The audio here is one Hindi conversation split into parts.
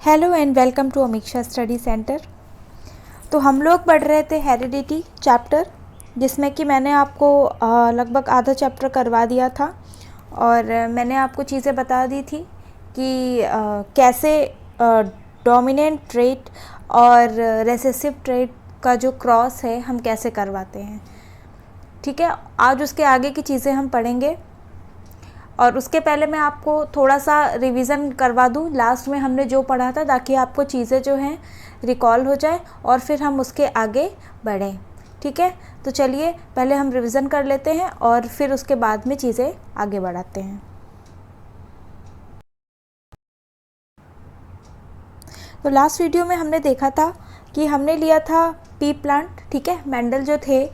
Hello and welcome to Amiksha study centre. तो हम लोग पढ़ रहे थे हेरिडिटी चैप्टर, जिसमें कि मैंने आपको लगभग आधा चैप्टर करवा दिया था और मैंने आपको चीज़ें बता दी थी कि कैसे डोमिनेंट ट्रेट और रेसेसिव ट्रेट का जो क्रॉस है हम कैसे करवाते हैं। ठीक है, आज उसके आगे की चीज़ें हम पढ़ेंगे और उसके पहले मैं आपको थोड़ा सा रिवीजन करवा दूं लास्ट में हमने जो पढ़ा था, ताकि आपको चीज़ें जो हैं रिकॉल हो जाए और फिर हम उसके आगे बढ़ें। ठीक है, तो चलिए पहले हम रिवीजन कर लेते हैं और फिर उसके बाद में चीज़ें आगे बढ़ाते हैं। तो लास्ट वीडियो में हमने देखा था कि हमने लिया था पी प्लांट। ठीक है, मेंडल जो थे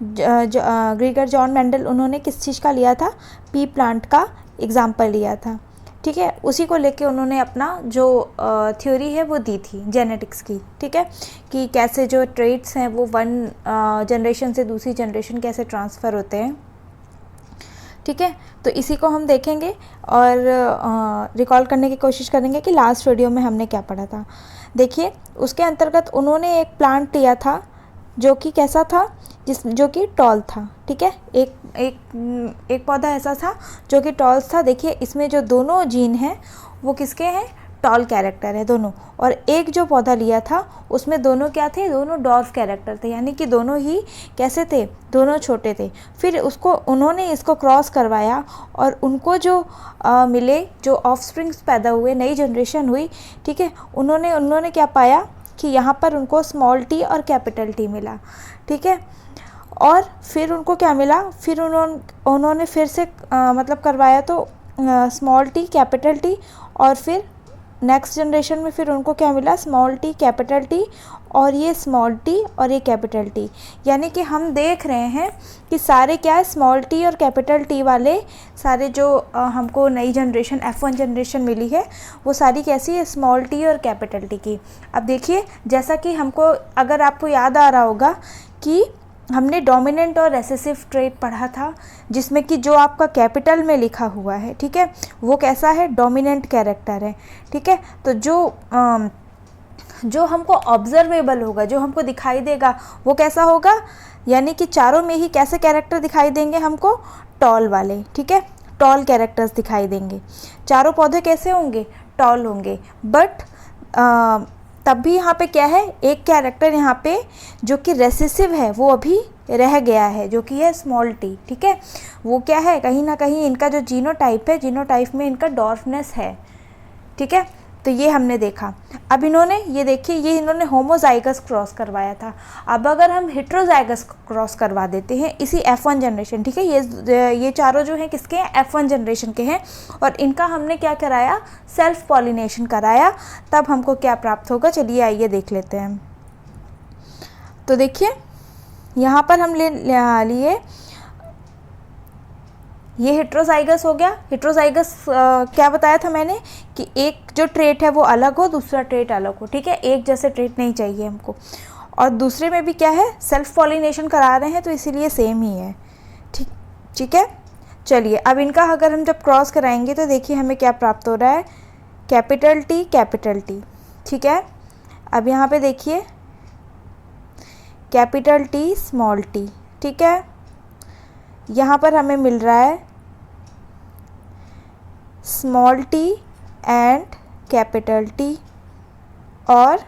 ग्रीगर जॉन मेंडल, उन्होंने किस चीज़ का लिया था? पी प्लांट का एग्जाम्पल लिया था। ठीक है, उसी को लेके उन्होंने अपना जो थ्योरी है वो दी थी जेनेटिक्स की। ठीक है, कि कैसे जो ट्रेट्स हैं वो वन जनरेशन से दूसरी जनरेशन कैसे ट्रांसफ़र होते हैं। ठीक है, तो इसी को हम देखेंगे और रिकॉल करने की कोशिश करेंगे कि लास्ट वीडियो में हमने क्या पढ़ा था। देखिए, उसके अंतर्गत उन्होंने एक प्लांट लिया था जो कि कैसा था, जो कि टॉल था। ठीक है, एक पौधा ऐसा था जो कि टॉल था। देखिए, इसमें जो दोनों जीन हैं वो किसके हैं? टॉल कैरेक्टर है दोनों। और एक जो पौधा लिया था उसमें दोनों क्या थे? दोनों डॉर्फ कैरेक्टर थे, यानी कि दोनों ही कैसे थे? दोनों छोटे थे। फिर उन्होंने इसको क्रॉस करवाया और उनको जो मिले, जो ऑफस्प्रिंग्स पैदा हुए, नई जनरेशन हुई। ठीक है, उन्होंने क्या पाया कि यहाँ पर उनको स्मॉल टी और कैपिटल टी मिला। ठीक है, और फिर उनको क्या मिला? फिर उन्होंने फिर से मतलब करवाया तो स्मॉल टी कैपिटल टी, और फिर नेक्स्ट जनरेशन में फिर उनको क्या मिला? स्मॉल टी कैपिटल टी, और ये स्मॉल टी और ये कैपिटल टी। यानी कि हम देख रहे हैं कि सारे क्या है? स्मॉल टी और कैपिटल टी वाले सारे जो हमको नई जनरेशन F1 जनरेशन मिली है वो सारी कैसी है? स्मॉल टी और कैपिटल टी की। अब देखिए, जैसा कि हमको, अगर आपको याद आ रहा होगा कि हमने डोमिनेंट और रेसेसिव ट्रेट पढ़ा था, जिसमें कि जो आपका कैपिटल में लिखा हुआ है, ठीक है, वो कैसा है? डोमिनेंट कैरेक्टर है। ठीक है, तो जो हमको ऑब्जर्वेबल होगा, जो हमको दिखाई देगा, वो कैसा होगा? यानी कि चारों में ही कैसे कैरेक्टर दिखाई देंगे हमको? टॉल वाले। ठीक है, टॉल कैरेक्टर्स दिखाई देंगे। चारों पौधे कैसे होंगे? टॉल होंगे। बट तब भी यहाँ पे क्या है? एक कैरेक्टर यहाँ पे जो कि रेसेसिव है वो अभी रह गया है, जो कि है स्मॉल टी। ठीक है, वो क्या है? कहीं ना कहीं इनका जो जीनोटाइप है, जीनोटाइप में इनका डॉर्फनेस है। ठीक है, तो ये हमने देखा। अब इन्होंने ये देखिए, ये इन्होंने होमोजाइगस क्रॉस करवाया था। अब अगर हम हेट्रोजाइगस क्रॉस करवा देते हैं इसी F1 जनरेशन, ठीक है, ये चारों जो हैं किसके हैं? F1 जनरेशन के हैं। और इनका हमने क्या कराया? सेल्फ पॉलिनेशन कराया। तब हमको क्या प्राप्त होगा? चलिए आइए देख लेते हैं। तो देखिए, यहाँ पर हम लिए ये हेट्रोजाइगस हो गया। हेट्रोजाइगस क्या बताया था मैंने? कि एक जो ट्रेट है वो अलग हो, दूसरा ट्रेट अलग हो। ठीक है, एक जैसे ट्रेट नहीं चाहिए हमको। और दूसरे में भी क्या है? सेल्फ पॉलिनेशन करा रहे हैं, तो इसीलिए सेम ही है। ठीक है, चलिए अब इनका अगर हम जब क्रॉस कराएंगे तो देखिए हमें क्या प्राप्त हो रहा है? Capital T capital T. ठीक है, अब यहाँ पे देखिए कैपिटल टी स्मॉल टी। ठीक है, यहाँ पर हमें मिल रहा है small T and capital T, और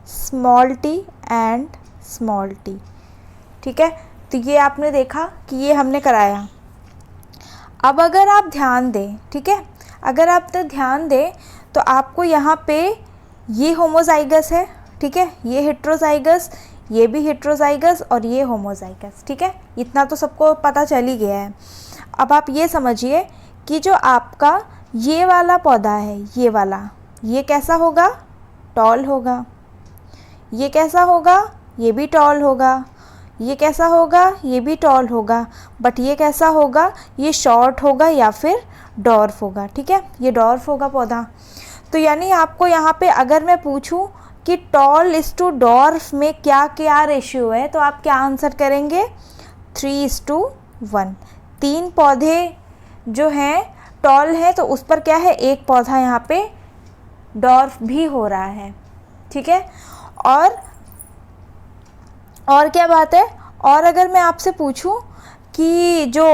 small T and small T. ठीक है, तो ये आपने देखा कि ये हमने कराया। अब अगर आप ध्यान दें, ठीक है, अगर आप तो ध्यान दें तो आपको यहाँ पे ये होमोजाइगस है। ठीक है, ये हेट्रोजाइगस, ये भी हेट्रोजाइगस, और ये होमोजाइगस। ठीक है, इतना तो सबको पता चल ही गया है। अब आप ये समझिए कि जो आपका ये वाला पौधा है, ये वाला, ये कैसा होगा? टॉल होगा। ये कैसा होगा? ये भी टॉल होगा। ये कैसा होगा? ये भी टॉल होगा। बट ये कैसा होगा? ये शॉर्ट होगा या फिर डॉर्फ होगा। ठीक है, ये डॉर्फ होगा पौधा। तो यानी आपको यहाँ पे अगर मैं पूछूं कि टॉल इज टू डॉर्फ में क्या क्या रेशियो है, तो आप क्या आंसर करेंगे? 3:1। 3 पौधे जो हैं टॉल हैं, तो उस पर क्या है? एक पौधा यहाँ पे डॉर्फ भी हो रहा है, ठीक है। और क्या बात है, और अगर मैं आपसे पूछूं कि जो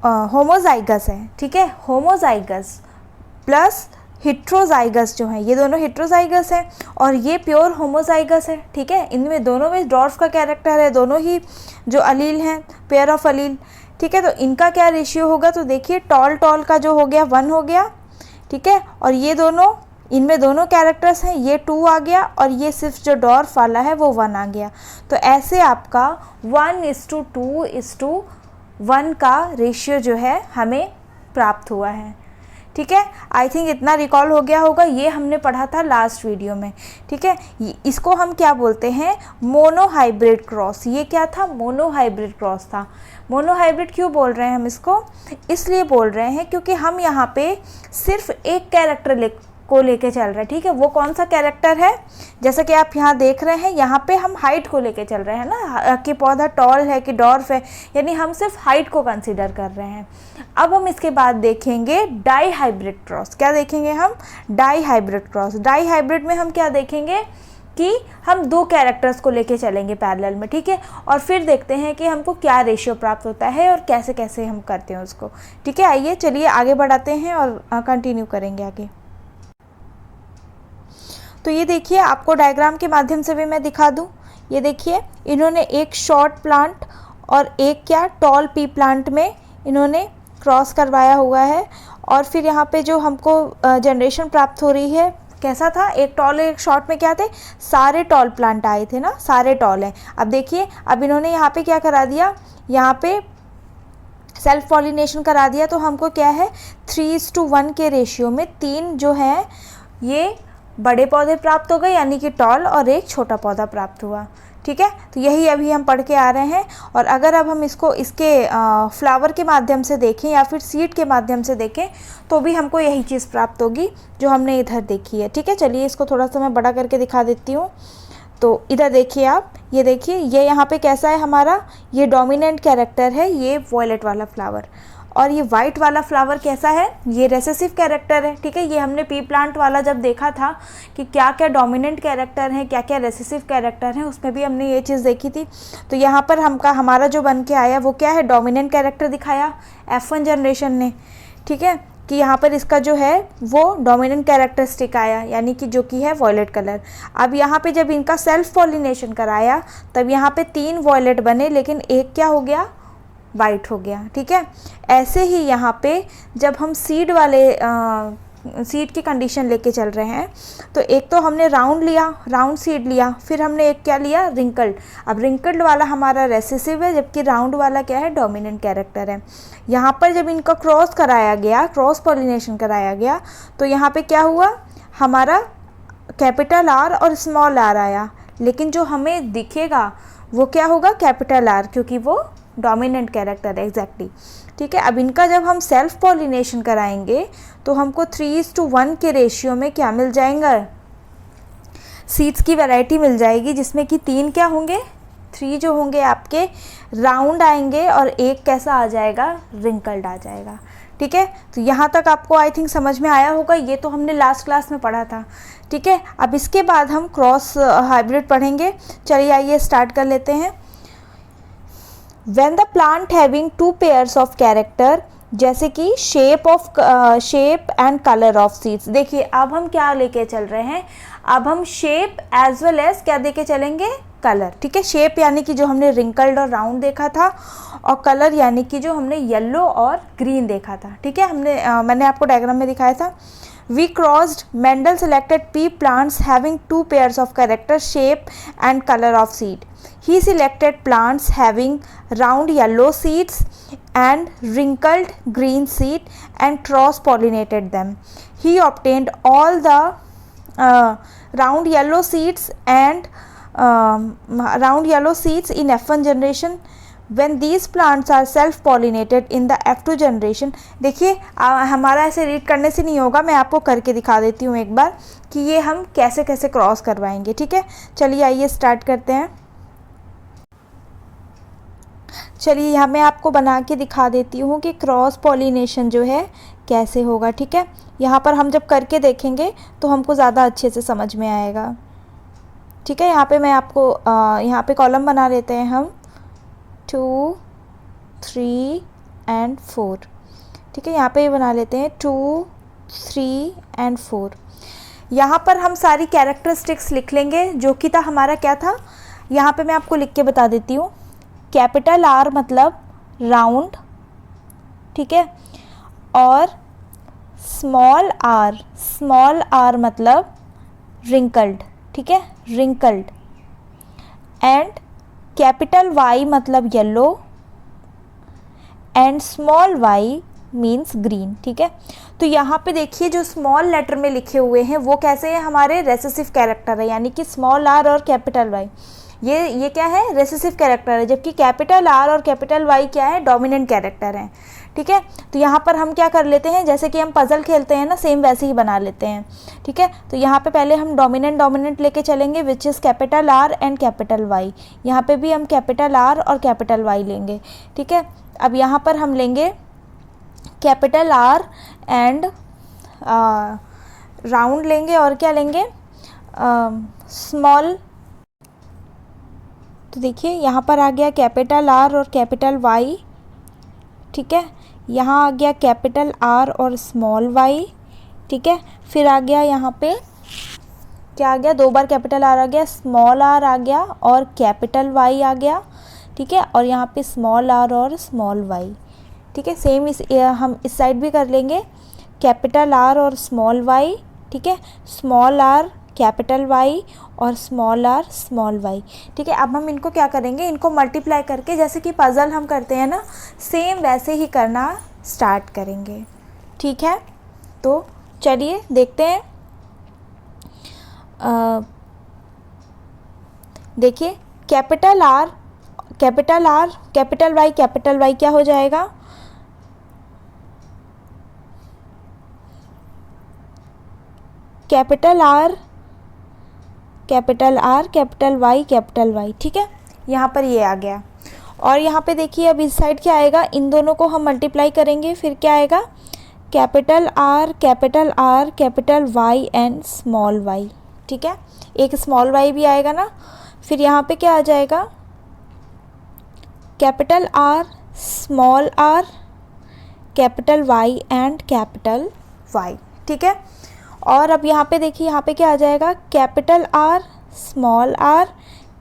होमोजाइगस है, ठीक है, होमोजाइगस प्लस हिट्रोजाइगस जो है, ये दोनों हिट्रोजाइगस है और ये प्योर होमोजाइगस है, ठीक है। इनमें दोनों में डॉर्फ का कैरेक्टर है, दोनों ही जो अलील हैं पेयर ऑफ अलील, ठीक है। तो इनका क्या रेशियो होगा, तो देखिए टॉल का जो हो गया 1 हो गया, ठीक है। और ये दोनों, इनमें दोनों कैरेक्टर्स हैं, ये 2 आ गया और ये सिर्फ जो डॉर्फ वाला है वो 1 आ गया। तो ऐसे आपका 1:2:1 का रेशियो जो है हमें प्राप्त हुआ है, ठीक है। आई थिंक इतना रिकॉल हो गया होगा, ये हमने पढ़ा था लास्ट वीडियो में, ठीक है। इसको हम क्या बोलते हैं, मोनोहाइब्रिड क्रॉस। ये क्या था, मोनोहाइब्रिड क्रॉस था। मोनोहाइब्रिड क्यों बोल रहे हैं हम इसको, इसलिए बोल रहे हैं क्योंकि हम यहाँ पे सिर्फ एक कैरेक्टर को लेके चल रहे हैं, ठीक है। वो कौन सा कैरेक्टर है, जैसा कि आप यहाँ देख रहे हैं, यहाँ पे हम हाइट को लेके चल रहे हैं ना, कि पौधा टॉल है कि डॉर्फ है, यानी हम सिर्फ हाइट को कंसीडर कर रहे हैं। अब हम इसके बाद देखेंगे डाई हाइब्रिड क्रॉस। क्या देखेंगे हम, dihybrid cross. Dihybrid में हम क्या देखेंगे कि हम 2 कैरेक्टर्स को लेके चलेंगे पैरेलल में, ठीक है। और फिर देखते हैं कि हमको क्या रेशियो प्राप्त होता है और कैसे कैसे हम करते हैं उसको, ठीक है। आइए चलिए आगे बढ़ाते हैं और कंटिन्यू करेंगे आगे। तो ये देखिए, आपको डायग्राम के माध्यम से भी मैं दिखा दूं। ये देखिए, इन्होंने एक शॉर्ट प्लांट और एक क्या टॉल पी प्लांट में इन्होंने क्रॉस करवाया हुआ है। और फिर यहाँ पे जो हमको जनरेशन प्राप्त हो रही है, कैसा था, एक टॉल एक शॉर्ट में क्या थे, सारे टॉल प्लांट आए थे ना, सारे टॉल हैं। अब देखिए, अब इन्होंने यहाँ पे क्या करा दिया, यहाँ पे सेल्फ पॉलिनेशन करा दिया। तो हमको क्या है, 3:1 के रेशियो में 3 जो है ये बड़े पौधे प्राप्त हो गए, यानी कि टॉल, और एक छोटा पौधा प्राप्त हुआ, ठीक है। तो यही अभी हम पढ़ के आ रहे हैं। और अगर अब हम इसको इसके फ्लावर के माध्यम से देखें या फिर सीड के माध्यम से देखें तो भी हमको यही चीज़ प्राप्त होगी जो हमने इधर देखी है, ठीक है। चलिए इसको थोड़ा सा मैं बड़ा करके दिखा देती हूँ। तो इधर देखिए आप, ये देखिए, ये यहाँ पे कैसा है हमारा, ये डोमिनेंट कैरेक्टर है, ये वॉयलेट वाला फ्लावर। और ये वाइट वाला फ्लावर कैसा है, ये रेसेसिव कैरेक्टर है, ठीक है। ये हमने पी प्लांट वाला जब देखा था कि क्या क्या डोमिनेंट कैरेक्टर हैं, क्या क्या रेसेसिव कैरेक्टर हैं, उसमें भी हमने ये चीज़ देखी थी। तो यहाँ पर हमारा जो बन के आया वो क्या है, डोमिनेंट कैरेक्टर दिखाया F1 जनरेशन ने, ठीक है। कि यहाँ पर इसका जो है वो डोमिनेंट कैरेक्टरिस्टिक आया, यानी कि जो कि है वॉयलेट कलर। अब यहाँ पे जब इनका सेल्फ पॉलिनेशन कराया तब यहाँ पे 3 वॉयलेट बने, लेकिन एक क्या हो गया, वाइट हो गया, ठीक है। ऐसे ही यहाँ पे जब हम सीड वाले सीड की कंडीशन लेके चल रहे हैं, तो एक तो हमने राउंड सीड लिया, फिर हमने एक क्या लिया, रिंकल्ड। अब रिंकल्ड वाला हमारा रेसेसिव है, जबकि राउंड वाला क्या है, डोमिनेंट कैरेक्टर है। यहाँ पर जब इनका क्रॉस कराया गया, क्रॉस पॉलिनेशन कराया गया, तो यहाँ पे क्या हुआ, हमारा कैपिटल R और स्मॉल r आया, लेकिन जो हमें दिखेगा वो क्या होगा, कैपिटल R, क्योंकि वो डोमिनेंट कैरेक्टर है, एग्जैक्टली, ठीक है। अब इनका जब हम सेल्फ पॉलिनेशन कराएंगे तो हमको 3:1 के रेशियो में क्या मिल जाएगा, सीड्स की वैरायटी मिल जाएगी, जिसमें कि 3 क्या होंगे, 3 जो होंगे आपके राउंड आएंगे और एक कैसा आ जाएगा, रिंकल्ड आ जाएगा, ठीक है। तो यहाँ तक आपको आई थिंक समझ में आया होगा, ये तो हमने लास्ट क्लास में पढ़ा था, ठीक है। अब इसके बाद हम क्रॉस हाइब्रिड पढ़ेंगे। चलिए आइए स्टार्ट कर लेते हैं। When the plant having 2 pairs of character, जैसे कि shape and colour of seeds. देखिए अब हम क्या लेके चल रहे हैं, अब हम शेप एज वेल एज क्या देके चलेंगे, कलर, ठीक है। शेप यानी कि जो हमने रिंकल्ड और राउंड देखा था, और कलर यानी कि जो हमने येलो और ग्रीन देखा था, ठीक है। मैंने आपको डायग्राम में दिखाया था। We crossed, Mendel selected pea plants having 2 pairs of character, shape and color of seed. He selected plants having round yellow seeds and wrinkled green seed and cross-pollinated them. He obtained all the round yellow seeds and in F1 generation. When these plants are self-pollinated in the F2 generation, देखिए हमारा ऐसे रीड करने से नहीं होगा, मैं आपको करके दिखा देती हूँ एक बार कि ये हम कैसे कैसे क्रॉस करवाएंगे, ठीक है। चलिए आइए स्टार्ट करते हैं। चलिए यहाँ मैं आपको बना के दिखा देती हूँ कि क्रॉस पॉलिनेशन जो है कैसे होगा, ठीक है। यहाँ पर हम जब करके देखेंगे तो हमको ज़्यादा अच्छे से समझ में आएगा, ठीक है। यहाँ पे मैं आपको यहाँ पे कॉलम बना लेते हैं हम 2 3 एंड 4, ठीक है। यहाँ पे ये बना लेते हैं 2 3 एंड 4। यहाँ पर हम सारी कैरेक्टरिस्टिक्स लिख लेंगे जो कि था हमारा क्या था, यहाँ पे मैं आपको लिख के बता देती हूँ। कैपिटल R मतलब राउंड, ठीक है, और स्मॉल r मतलब रिंकल्ड, ठीक है, रिंकल्ड, एंड कैपिटल Y मतलब yellow, and small y means green, ठीक है। तो यहाँ पे देखिए जो स्मॉल लेटर में लिखे हुए हैं वो कैसे हैं, हमारे रेसेसिव कैरेक्टर है, यानी कि स्मॉल r और कैपिटल Y ये क्या है, रेसेसिव कैरेक्टर है, जबकि कैपिटल R और कैपिटल Y क्या है, डोमिनेंट कैरेक्टर हैं, ठीक है। तो यहाँ पर हम क्या कर लेते हैं, जैसे कि हम पज़ल खेलते हैं ना, सेम वैसे ही बना लेते हैं, ठीक है। तो यहाँ पे पहले हम डोमिनेंट लेके चलेंगे which is capital R and capital Y। यहाँ पे भी हम कैपिटल R और कैपिटल Y लेंगे, ठीक है। अब यहाँ पर हम लेंगे कैपिटल R एंड राउंड लेंगे, और क्या लेंगे, स्मॉल। तो देखिए यहाँ पर आ गया कैपिटल R और कैपिटल Y, ठीक है। यहाँ आ गया कैपिटल R और स्मॉल y, ठीक है। फिर आ गया यहाँ पे क्या आ गया, 2 बार कैपिटल R आ गया, स्मॉल r आ गया और कैपिटल Y आ गया, ठीक है। और यहाँ पे स्मॉल r और स्मॉल y, ठीक है। सेम हम इस साइड भी कर लेंगे, कैपिटल R और स्मॉल y, ठीक है, स्मॉल r कैपिटल Y और स्मॉल r स्मॉल y, ठीक है। अब हम इनको क्या करेंगे, इनको मल्टीप्लाई करके जैसे कि पज़ल हम करते हैं ना, सेम वैसे ही करना स्टार्ट करेंगे, ठीक है। तो चलिए देखते हैं। देखिए capital R capital R capital Y क्या हो जाएगा, कैपिटल R कैपिटल Y, ठीक है। यहाँ पर ये आ गया। और यहाँ पे देखिए अब इस साइड क्या आएगा, इन दोनों को हम मल्टीप्लाई करेंगे, फिर क्या आएगा, capital R capital Y and small y, ठीक है। एक स्मॉल y भी आएगा ना। फिर यहाँ पे क्या आ जाएगा, capital R small r capital Y and capital Y, ठीक है। और अब यहाँ पे देखिए, यहाँ पे क्या आ जाएगा, capital R small r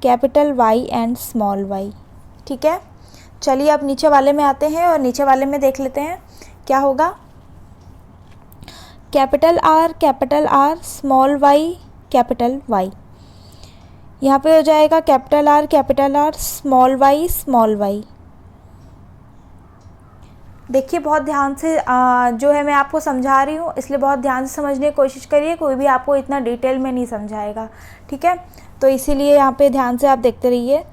capital Y and small y, ठीक है। चलिए अब नीचे वाले में आते हैं और नीचे वाले में देख लेते हैं क्या होगा। Capital R small y capital Y, यहाँ पे हो जाएगा कैपिटल R स्मॉल y। देखिए बहुत ध्यान से जो है मैं आपको समझा रही हूँ, इसलिए बहुत ध्यान से समझने की कोशिश करिए, कोई भी आपको इतना डिटेल में नहीं समझाएगा, ठीक है। तो इसीलिए यहाँ पे ध्यान से आप देखते रहिए।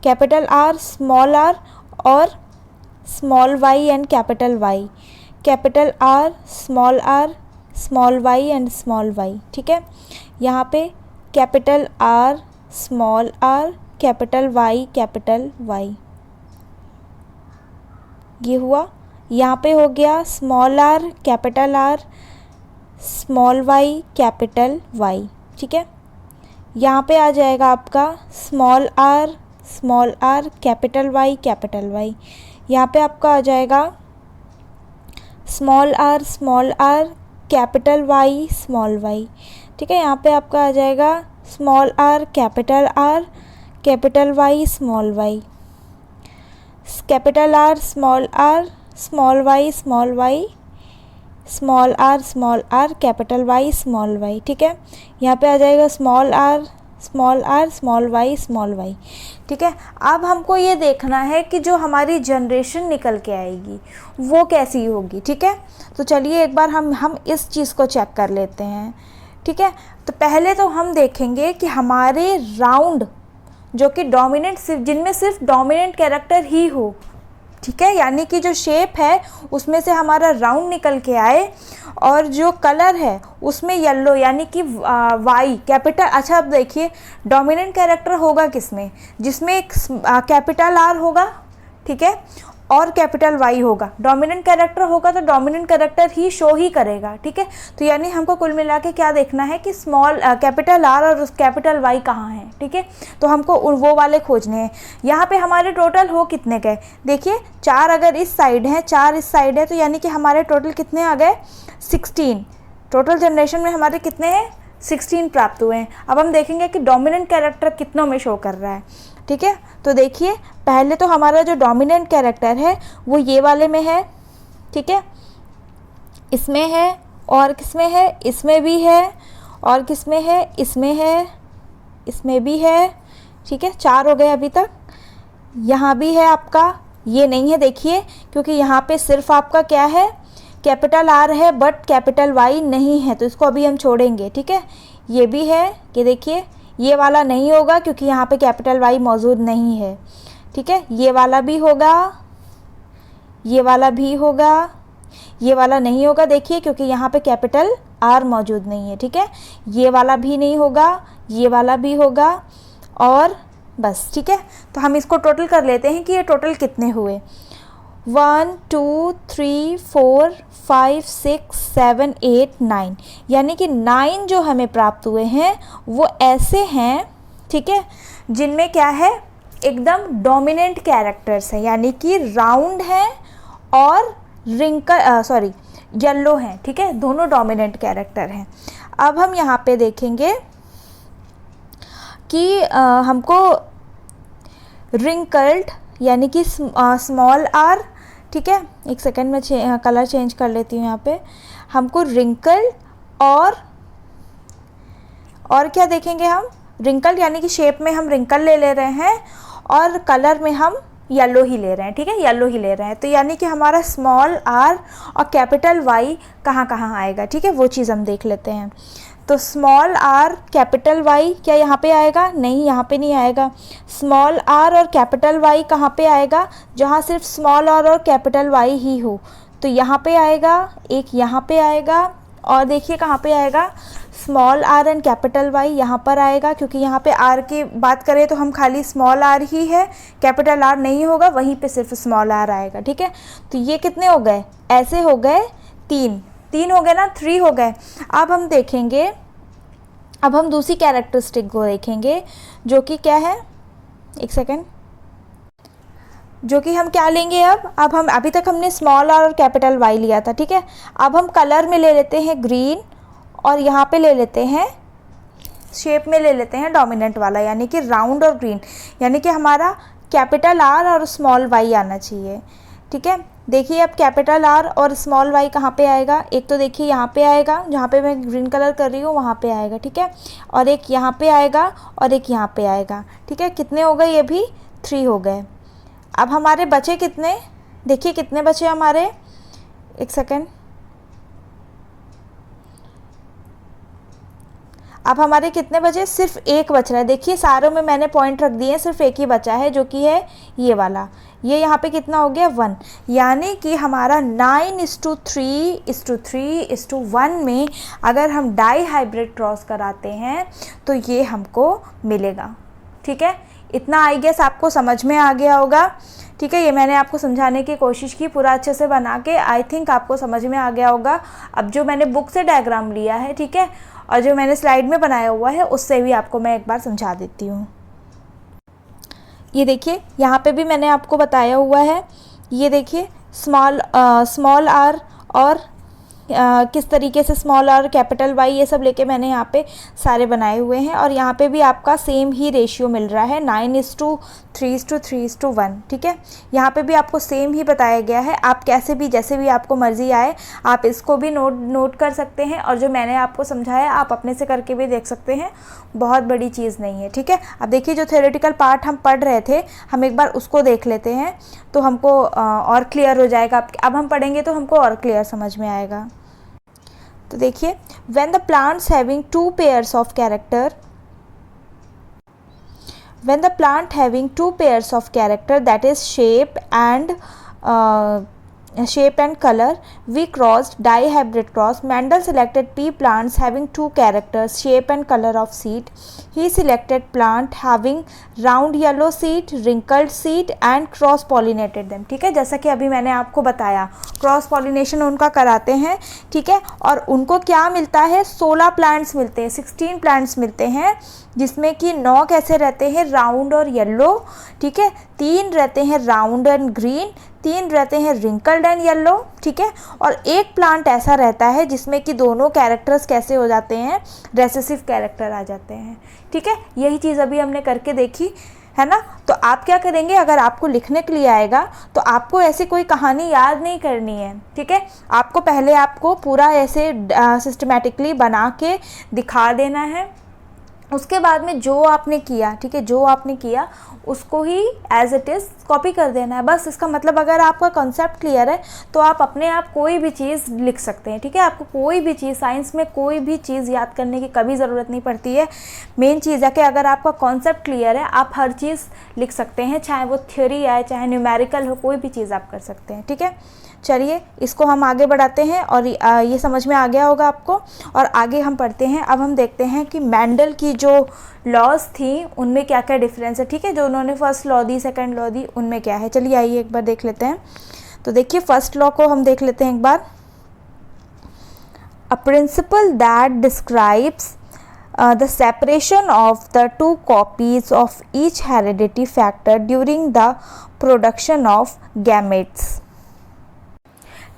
कैपिटल R स्मॉल r और small y and capital Y, capital R small y and small y, ठीक है। यहाँ पे capital R small r capital Y, ये हुआ। यहाँ पे हो गया small r capital R small y capital Y, ठीक है। यहाँ पे आ जाएगा आपका स्मॉल r कैपिटल Y। यहाँ पे आपका आ जाएगा small r capital Y small y, ठीक है। यहाँ पे आपका आ जाएगा small r capital Y small y, capital R small y small y, small r capital Y small y, ठीक है। यहाँ पे आ जाएगा स्मॉल r स्मॉल y, ठीक है। अब हमको ये देखना है कि जो हमारी जनरेशन निकल के आएगी वो कैसी होगी, ठीक है। तो चलिए एक बार हम इस चीज़ को चेक कर लेते हैं, ठीक है। तो पहले तो हम देखेंगे कि हमारे राउंड जो कि डोमिनेंट जिनमें सिर्फ डोमिनेंट कैरेक्टर ही हो, ठीक है, यानी कि जो शेप है उसमें से हमारा राउंड निकल के आए, और जो कलर है उसमें येलो यानी कि वाई कैपिटल। अच्छा अब देखिए डोमिनेंट कैरेक्टर होगा किसमें, जिसमें एक कैपिटल R होगा, ठीक है, और कैपिटल वाई होगा। डोमिनेंट कैरेक्टर होगा तो डोमिनेंट कैरेक्टर ही शो ही करेगा, ठीक है। तो यानी हमको कुल मिला के क्या देखना है कि स्मॉल कैपिटल आर और कैपिटल वाई कहाँ है, ठीक है। तो हमको वो वाले खोजने हैं। यहाँ पे हमारे टोटल हो कितने गए, देखिए 4 अगर इस साइड है, 4 इस साइड है, तो यानी कि हमारे टोटल कितने आ गए 16। टोटल जनरेशन में हमारे कितने हैं 16 प्राप्त हुए हैं। अब हम देखेंगे कि डोमिनेंट कैरेक्टर कितनों में शो कर रहा है, ठीक है। तो देखिए पहले तो हमारा जो डोमिनेंट कैरेक्टर है वो ये वाले में है, ठीक है, इसमें है, और किसमें है, इसमें भी है, और किसमें है, इसमें है, इसमें भी है, ठीक है। 4 हो गए अभी तक। यहाँ भी है आपका, ये नहीं है देखिए, क्योंकि यहाँ पे सिर्फ आपका क्या है कैपिटल आर है बट कैपिटल वाई नहीं है, तो इसको अभी हम छोड़ेंगे, ठीक है। ये भी है, ये देखिए ये वाला नहीं होगा क्योंकि यहाँ पे कैपिटल वाई मौजूद नहीं है, ठीक है। ये वाला भी होगा, ये वाला भी होगा, ये वाला नहीं होगा देखिए क्योंकि यहाँ पे कैपिटल आर मौजूद नहीं है, ठीक है। ये वाला भी नहीं होगा, ये वाला भी होगा, और बस, ठीक है। तो हम इसको टोटल कर लेते हैं कि ये टोटल कितने हुए। 1 2 3 4 5 6 7 8 9, यानी कि 9 जो हमें प्राप्त हुए हैं वो ऐसे हैं, ठीक है, जिनमें क्या है एकदम डोमिनेंट कैरेक्टर्स हैं, यानी कि राउंड हैं और रिंकल येलो हैं, ठीक है, दोनों डोमिनेंट कैरेक्टर हैं। अब हम यहाँ पे देखेंगे कि हमको रिंकल्ड यानी कि स्मॉल आर, ठीक है, एक सेकेंड में कलर चेंज कर लेती हूँ। यहाँ पे हमको रिंकल और क्या देखेंगे हम, रिंकल यानी कि शेप में हम रिंकल ले रहे हैं और कलर में हम येलो ही ले रहे हैं, ठीक है, येलो ही ले रहे हैं। तो यानी कि हमारा स्मॉल आर और कैपिटल वाई कहाँ कहाँ आएगा, ठीक है, वो चीज़ हम देख लेते हैं। तो स्मॉल आर कैपिटल वाई क्या यहाँ पे आएगा, नहीं यहाँ पे नहीं आएगा। स्मॉल आर और कैपिटल वाई कहाँ पे आएगा, जहाँ सिर्फ स्मॉल आर और कैपिटल वाई ही हो, तो यहाँ पे आएगा, एक यहाँ पे आएगा, और देखिए कहाँ पे आएगा small R and capital Y यहाँ पर आएगा, क्योंकि यहाँ पे आर की बात करें तो हम खाली स्मॉल आर ही है, कैपिटल आर नहीं होगा, वहीं पे सिर्फ स्मॉल आर आएगा, ठीक है। तो ये कितने हो गए, ऐसे हो गए 3 हो गए ना, 3 हो गए। अब हम देखेंगे, अब हम दूसरी कैरेक्टरिस्टिक को देखेंगे जो कि क्या है, एक सेकेंड, जो कि हम क्या लेंगे अब हम अभी तक हमने स्मॉल आर और कैपिटल वाई लिया था, ठीक है। अब हम कलर में ले लेते हैं ग्रीन, और यहाँ पे ले लेते हैं शेप में ले लेते हैं डोमिनेंट वाला, यानी कि राउंड और ग्रीन, यानी कि हमारा कैपिटल आर और स्मॉल वाई आना चाहिए, ठीक है। देखिए अब कैपिटल आर और स्मॉल वाई कहाँ पे आएगा, एक तो देखिए यहाँ पे आएगा, जहाँ पे मैं ग्रीन कलर कर रही हूँ वहाँ पे आएगा, ठीक है, और एक यहाँ पे आएगा और एक यहाँ पे आएगा, ठीक है। कितने हो गए, ये भी 3 हो गए। अब हमारे बचे कितने, देखिए कितने बचे हमारे, एक सेकेंड, अब हमारे कितने बचे, सिर्फ एक बच रहा है। देखिए सारों में मैंने पॉइंट रख दिए हैं, सिर्फ एक ही बचा है जो कि है ये वाला। ये यहाँ पे कितना हो गया 1, यानी कि हमारा 9:3:3:1 में अगर हम डाई हाइब्रिड क्रॉस कराते हैं तो ये हमको मिलेगा, ठीक है। इतना आई गेस आपको समझ में आ गया होगा, ठीक है। ये मैंने आपको समझाने की कोशिश की पूरा अच्छे से बना के, आई थिंक आपको समझ में आ गया होगा। अब जो मैंने बुक से डायग्राम लिया है, ठीक है, और जो मैंने स्लाइड में बनाया हुआ है उससे भी आपको मैं एक बार समझा देती हूँ। ये देखिए यहाँ पे भी मैंने आपको बताया हुआ है, ये देखिए स्मॉल आर और किस तरीके से स्मॉल आर कैपिटल वाई ये सब लेके मैंने यहाँ पे सारे बनाए हुए हैं, और यहाँ पे भी आपका सेम ही रेशियो मिल रहा है 9:3:3:1, ठीक है। यहाँ पे भी आपको सेम ही बताया गया है। आप कैसे भी जैसे भी आपको मर्ज़ी आए आप इसको भी नोट कर सकते हैं, और जो मैंने आपको समझाया आप अपने से करके भी देख सकते हैं, बहुत बड़ी चीज़ नहीं है, ठीक है। अब देखिए जो थ्योरेटिकल पार्ट हम पढ़ रहे थे हम एक बार उसको देख लेते हैं तो हमको और क्लियर हो जाएगा। अब हम पढ़ेंगे तो हमको और क्लियर समझ में आएगा। तो देखिए when the plants having 2 pairs of character, when the plant having 2 pairs of character that is shape and shape and color. We crossed dihybrid cross. Mendel selected pea plants having two characters, shape and color of seed. He selected plant having round yellow seed, wrinkled seed and cross pollinated them. ठीक है, जैसा कि अभी मैंने आपको बताया क्रॉस पॉलिनेशन उनका कराते हैं, ठीक है, और उनको क्या मिलता है, 16 प्लांट्स मिलते हैं, 16 प्लांट्स मिलते हैं, जिसमें कि 9 कैसे रहते हैं, राउंड और येलो, ठीक है, 3 रहते हैं राउंड एंड ग्रीन, 3 रहते हैं रिंकल्ड एंड येलो, ठीक है, और एक प्लांट ऐसा रहता है जिसमें कि दोनों कैरेक्टर्स कैसे हो जाते हैं, रेसेसिव कैरेक्टर आ जाते हैं, ठीक है। यही चीज़ अभी हमने करके देखी है ना। तो आप क्या करेंगे, अगर आपको लिखने के लिए आएगा तो आपको ऐसी कोई कहानी याद नहीं करनी है, ठीक है, आपको पहले आपको पूरा ऐसे सिस्टमेटिकली बना के दिखा देना है। उसके बाद में जो आपने किया, ठीक है, जो आपने किया उसको ही एज इट इज़ कॉपी कर देना है, बस। इसका मतलब अगर आपका कॉन्सेप्ट क्लियर है तो आप अपने आप कोई भी चीज़ लिख सकते हैं, ठीक है। आपको कोई भी चीज़, साइंस में कोई भी चीज़ याद करने की कभी ज़रूरत नहीं पड़ती है। मेन चीज़ है कि अगर आपका कॉन्सेप्ट क्लियर है आप हर चीज़ लिख सकते हैं, चाहे वो थ्योरी आए चाहे न्यूमेरिकल हो, कोई भी चीज़ आप कर सकते हैं, ठीक है। चलिए इसको हम आगे बढ़ाते हैं और ये समझ में आ गया होगा आपको, और आगे हम पढ़ते हैं। अब हम देखते हैं कि मेंडल की जो लॉज थी उनमें क्या क्या डिफरेंस है, ठीक है, जो उन्होंने फर्स्ट लॉ दी, सेकंड लॉ दी, उनमें क्या है। चलिए आइए एक बार देख लेते हैं। तो देखिए फर्स्ट लॉ को हम देख लेते हैं एक बार। A principle that describes the separation of the two copies of each heredity factor during the production of gametes।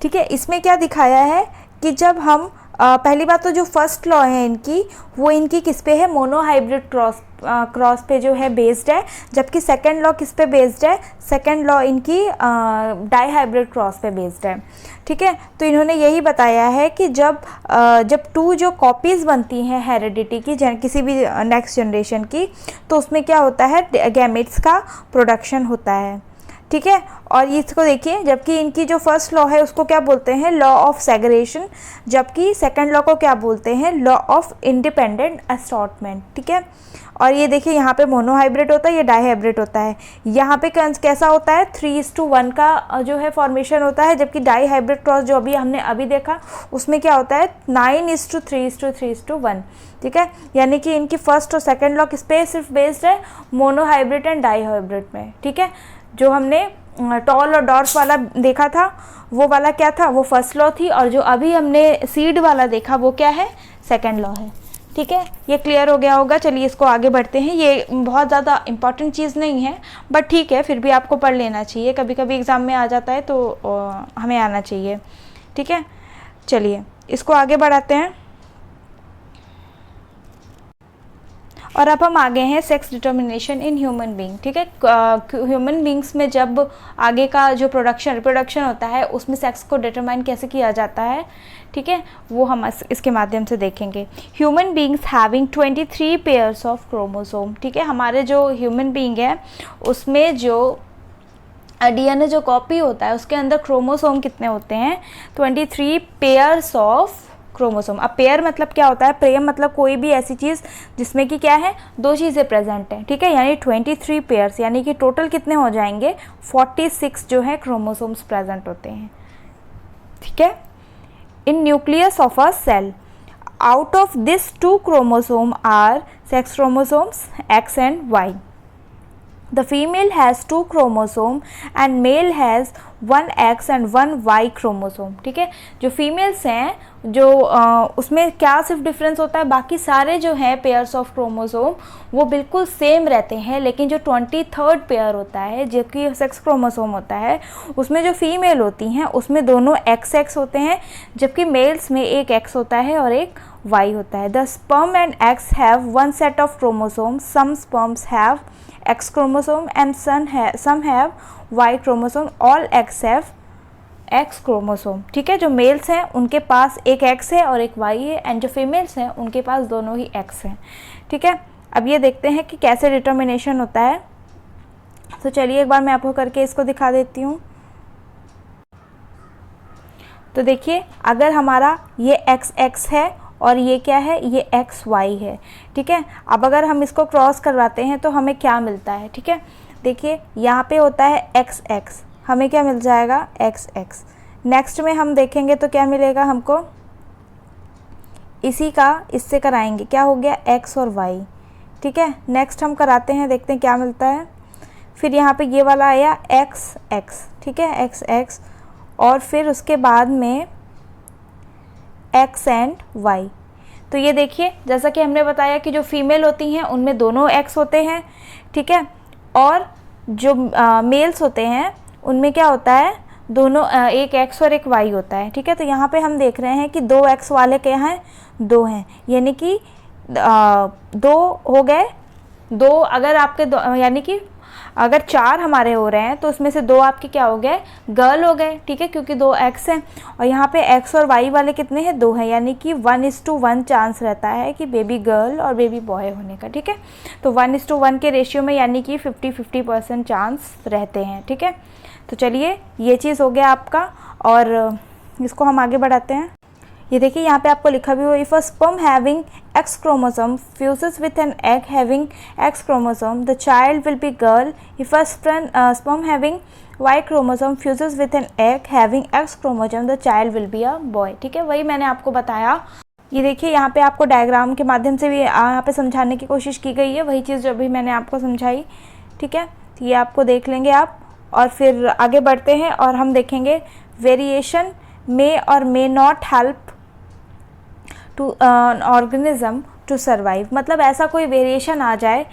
ठीक है, इसमें क्या दिखाया है कि जब हम पहली बात तो जो फर्स्ट लॉ है इनकी, वो इनकी किस पे है, मोनोहाइब्रिड क्रॉस पे जो है बेस्ड है, जबकि सेकंड लॉ किस पे बेस्ड है, सेकंड लॉ इनकी डाईहाइब्रिड क्रॉस पे बेस्ड है, ठीक है। तो इन्होंने यही बताया है कि जब 2 जो कॉपीज़ बनती हैं हेरिडिटी की, किसी भी नेक्स्ट जनरेशन की, तो उसमें क्या होता है, गैमेट्स का प्रोडक्शन होता है, ठीक है। और इसको देखिए, जबकि इनकी जो फर्स्ट लॉ है उसको क्या बोलते हैं, लॉ ऑफ सेग्रेगेशन, जबकि सेकंड लॉ को क्या बोलते हैं, लॉ ऑफ इंडिपेंडेंट असॉर्टमेंट, ठीक है। और ये देखिए यहाँ पे मोनोहाइब्रिड होता है, ये डाईहाइब्रिड होता है। यहाँ पे कैसा होता है, 3:1 का जो है फॉर्मेशन होता है, जबकि डाईहाइब्रिड क्रॉस जो हमने अभी देखा उसमें क्या होता है, 9:3:3:1, ठीक है। यानी कि इनकी फर्स्ट और सेकंड लॉ किस पे सिर्फ बेस्ड है, मोनोहाइब्रिड एंड डाईहाइब्रिड में, ठीक है। जो हमने टॉल और डॉर्फ वाला देखा था वो वाला क्या था, वो फर्स्ट लॉ थी, और जो अभी हमने सीड वाला देखा वो क्या है, सेकंड लॉ है, ठीक है। ये क्लियर हो गया होगा। चलिए इसको आगे बढ़ते हैं। ये बहुत ज़्यादा इंपॉर्टेंट चीज़ नहीं है, बट ठीक है, फिर भी आपको पढ़ लेना चाहिए, कभी कभी एग्ज़ाम में आ जाता है तो हमें आना चाहिए, ठीक है। चलिए इसको आगे बढ़ाते हैं। और अब हम आगे हैं sex determination in human being, ठीक है। ह्यूमन बीइंग्स में जब आगे का जो रिप्रोडक्शन होता है उसमें सेक्स को डिटरमाइन कैसे किया जाता है, ठीक है, वो हम इसके माध्यम से देखेंगे। Human beings having 23 pairs of chromosome, ठीक है। हमारे जो ह्यूमन बीइंग है उसमें जो डीएनए जो कॉपी होता है उसके अंदर क्रोमोसोम कितने होते हैं, 23 पेयर्स ऑफ क्रोमोसोम। अब पेयर मतलब क्या होता है, पेयर मतलब कोई भी ऐसी चीज़ जिसमें कि क्या है, 2 चीज़ें प्रेजेंट हैं, ठीक है। यानी 23 पेयर्स, यानी कि टोटल कितने हो जाएंगे, 46 जो है क्रोमोसोम्स प्रेजेंट होते हैं, ठीक है, in nucleus of a cell. Out of this 2 chromosome are sex chromosomes X and Y। The female has 2 chromosome and male has 1 X and 1 Y chromosome, ठीक है। जो फीमेल्स हैं जो उसमें क्या सिर्फ डिफरेंस होता है, बाकी सारे जो हैं पेयर्स ऑफ क्रोमोसोम वो बिल्कुल सेम रहते हैं, लेकिन जो 23rd पेयर होता है जो कि सेक्स क्रोमोसोम होता है उसमें जो फीमेल होती हैं उसमें दोनों XX होते हैं, जबकि मेल्स में एक X होता है और एक Y होता है। The sperm and eggs have 1 set of chromosome, some sperms have X chromosome and some have Y chromosome, all X have X chromosome, ठीक है। जो मेल्स हैं उनके पास एक X है और एक Y है, एंड जो फीमेल्स हैं उनके पास दोनों ही X हैं, ठीक है। अब ये देखते हैं कि कैसे डिटर्मिनेशन होता है। तो चलिए एक बार मैं आपको करके इसको दिखा देती हूँ। तो देखिए अगर हमारा ये XX है और ये क्या है, ये XY है, ठीक है। अब अगर हम इसको क्रॉस करवाते हैं तो हमें क्या मिलता है, ठीक है। देखिए यहाँ पे होता है XX, हमें क्या मिल जाएगा, XX, नेक्स्ट में हम देखेंगे तो क्या मिलेगा हमको, इसी का इससे कराएंगे, क्या हो गया x और y, ठीक है। नेक्स्ट हम कराते हैं, देखते हैं क्या मिलता है। फिर यहाँ पे ये वाला आया x x, ठीक है, x x, और फिर उसके बाद में x एंड y। तो ये देखिए जैसा कि हमने बताया कि जो फीमेल होती हैं उनमें दोनों x होते हैं, ठीक है, और जो मेल्स होते हैं उनमें क्या होता है, दोनों एक x और एक y होता है, ठीक है। तो यहाँ पे हम देख रहे हैं कि 2x वाले क्या हैं, 2 हैं, यानी कि 2 हो गए, 2 अगर आपके यानी कि अगर 4 हमारे हो रहे हैं तो उसमें से 2 आपके क्या हो गए, गर्ल हो गए, ठीक है, क्योंकि 2 x हैं। और यहाँ पे x और y वाले कितने हैं, 2 हैं, यानी कि 1:1 चांस रहता है कि बेबी गर्ल और बेबी बॉय होने का, ठीक है। तो 1:1 के रेशियो में यानी कि 50-50% चांस रहते हैं, ठीक है। तो चलिए ये चीज़ हो गया आपका, और इसको हम आगे बढ़ाते हैं। ये देखिए यहाँ पे आपको लिखा भी हो, if a sperm having X chromosome fuses with an egg having X chromosome the child will be girl. If a sperm having Y chromosome fuses with an egg having X chromosome the child will be a boy, ठीक है। वही मैंने आपको बताया, ये देखिए यहाँ पे आपको डायग्राम के माध्यम से भी यहाँ पे समझाने की कोशिश की गई है, वही चीज़ जो अभी मैंने आपको समझाई, ठीक है। तो ये आपको देख लेंगे आप, और फिर आगे बढ़ते हैं और हम देखेंगे वेरिएशन मे और may not help to organism to survive. मतलब ऐसा कोई वेरिएशन आ जाए,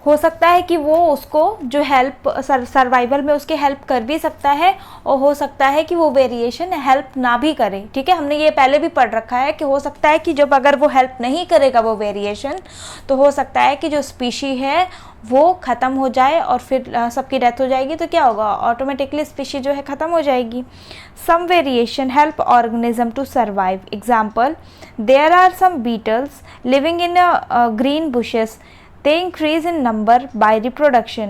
हो सकता है कि वो उसको जो हेल्प सर्वाइवल में उसके हेल्प कर भी सकता है, और हो सकता है कि वो वेरिएशन हेल्प ना भी करे, ठीक है। हमने ये पहले भी पढ़ रखा है कि हो सकता है कि जब अगर वो हेल्प नहीं करेगा वो वेरिएशन, तो हो सकता है कि जो स्पीशी है वो ख़त्म हो जाए और फिर सबकी डेथ हो जाएगी। तो क्या होगा, ऑटोमेटिकली स्पीशी जो है ख़त्म हो जाएगी। Some variation help organism to survive. Example, there are some beetles living in green bushes. They increase in number by reproduction.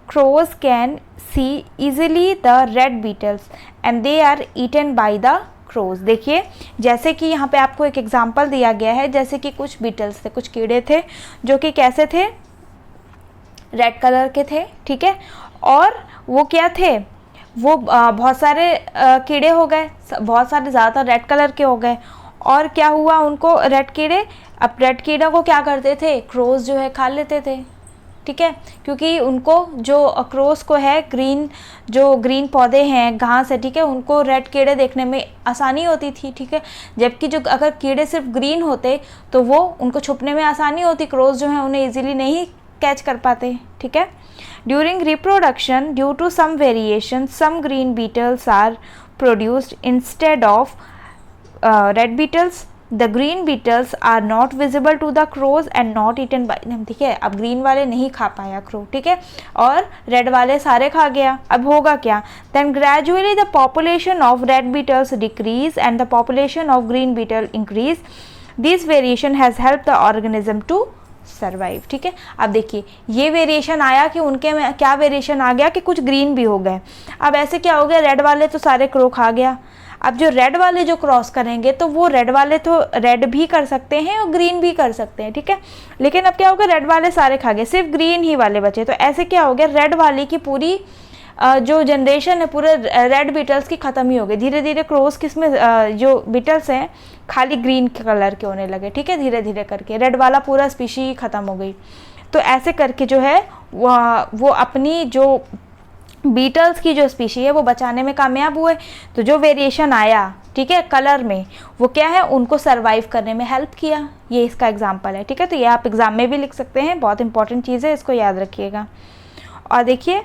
Crows can see easily the red beetles and they are eaten by the crows. देखिए जैसे कि यहाँ पे आपको एक एग्जाम्पल दिया गया है, जैसे कि कुछ बीटल्स थे, कुछ कीड़े थे जो कि कैसे थे, रेड कलर के थे, ठीक है। और वो क्या थे, वो बहुत सारे कीड़े हो गए, बहुत सारे ज़्यादातर रेड कलर के हो गए। और क्या हुआ उनको, रेड कीड़े, अब रेड कीड़ा को क्या करते थे, क्रोस जो है खा लेते थे, ठीक है, क्योंकि उनको जो क्रोस को है जो ग्रीन पौधे हैं, घास है, ठीक है, उनको रेड कीड़े देखने में आसानी होती थी, ठीक है। जबकि जो अगर कीड़े सिर्फ ग्रीन होते तो वो उनको छुपने में आसानी होती, क्रोस जो है उन्हें इजीली नहीं कैच कर पाते, ठीक है। During reproduction due to some variation some green beetles are produced instead of red beetles. The green beetles are not visible to the crows and not eaten by them, ठीक है। अब ग्रीन वाले नहीं खा पाया क्रो, ठीक है, और रेड वाले सारे खा गया। अब होगा क्या, then gradually the population of red beetles decrease and the population of green beetle increase. This variation has help the organism to survive, ठीक है। अब देखिए ये वेरिएशन आया कि उनके में क्या वेरिएशन आ गया कि कुछ ग्रीन भी हो गए। अब ऐसे क्या हो गया, रेड वाले तो सारे क्रो खा गया। अब जो रेड वाले जो क्रॉस करेंगे तो वो रेड वाले तो रेड भी कर सकते हैं और ग्रीन भी कर सकते हैं, ठीक है। लेकिन अब क्या होगा, रेड वाले सारे खा गए, सिर्फ ग्रीन ही वाले बचे। तो ऐसे क्या हो गया, रेड वाली की पूरी जो जनरेशन है पूरे रेड बीटल्स की ख़त्म ही हो गई। धीरे धीरे क्रॉस किसमें जो बीटल्स हैं खाली ग्रीन कलर के होने लगे, ठीक है। धीरे धीरे करके रेड वाला पूरा स्पीशी ख़त्म हो गई। तो ऐसे करके जो है वो अपनी जो बीटल्स की जो स्पीशी है वो बचाने में कामयाब हुए। तो जो वेरिएशन आया, ठीक है, कलर में, वो क्या है, उनको सर्वाइव करने में हेल्प किया। ये इसका एग्जांपल है, ठीक है। तो ये आप एग्जाम में भी लिख सकते हैं, बहुत इंपॉर्टेंट चीज़ है, इसको याद रखिएगा। और देखिए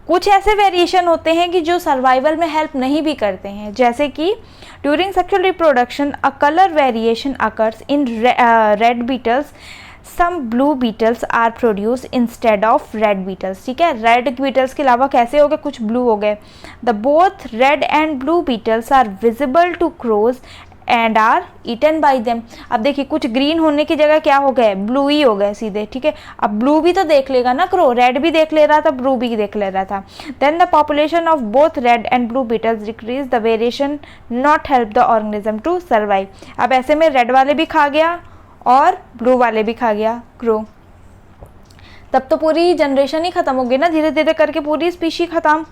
कुछ ऐसे वेरिएशन होते हैं कि जो सर्वाइवल में हेल्प नहीं भी करते हैं, जैसे कि during sexual reproduction a colour variation occurs in red beetles, some blue beetles are produce instead of red beetles, ठीक है। रेड बीटल्स के अलावा कैसे हो गए, कुछ ब्लू हो गए। The both red and blue beetles are visible to crows and are eaten by them. अब देखिए कुछ ग्रीन होने की जगह क्या हो गए, ब्लू ही हो गए सीधे, ठीक है। अब ब्लू भी तो देख लेगा ना क्रो, रेड भी देख ले रहा था, ब्लू भी देख ले रहा था। Then the population of both red and blue beetles decrease, the variation not help the organism to survive. अब ऐसे में रेड वाले भी खा गया और ब्लू वाले भी खा गया क्रो, तब तो पूरी जनरेशन ही ख़त्म हो गई ना, धीरे धीरे करके पूरी स्पीशी ख़त्म।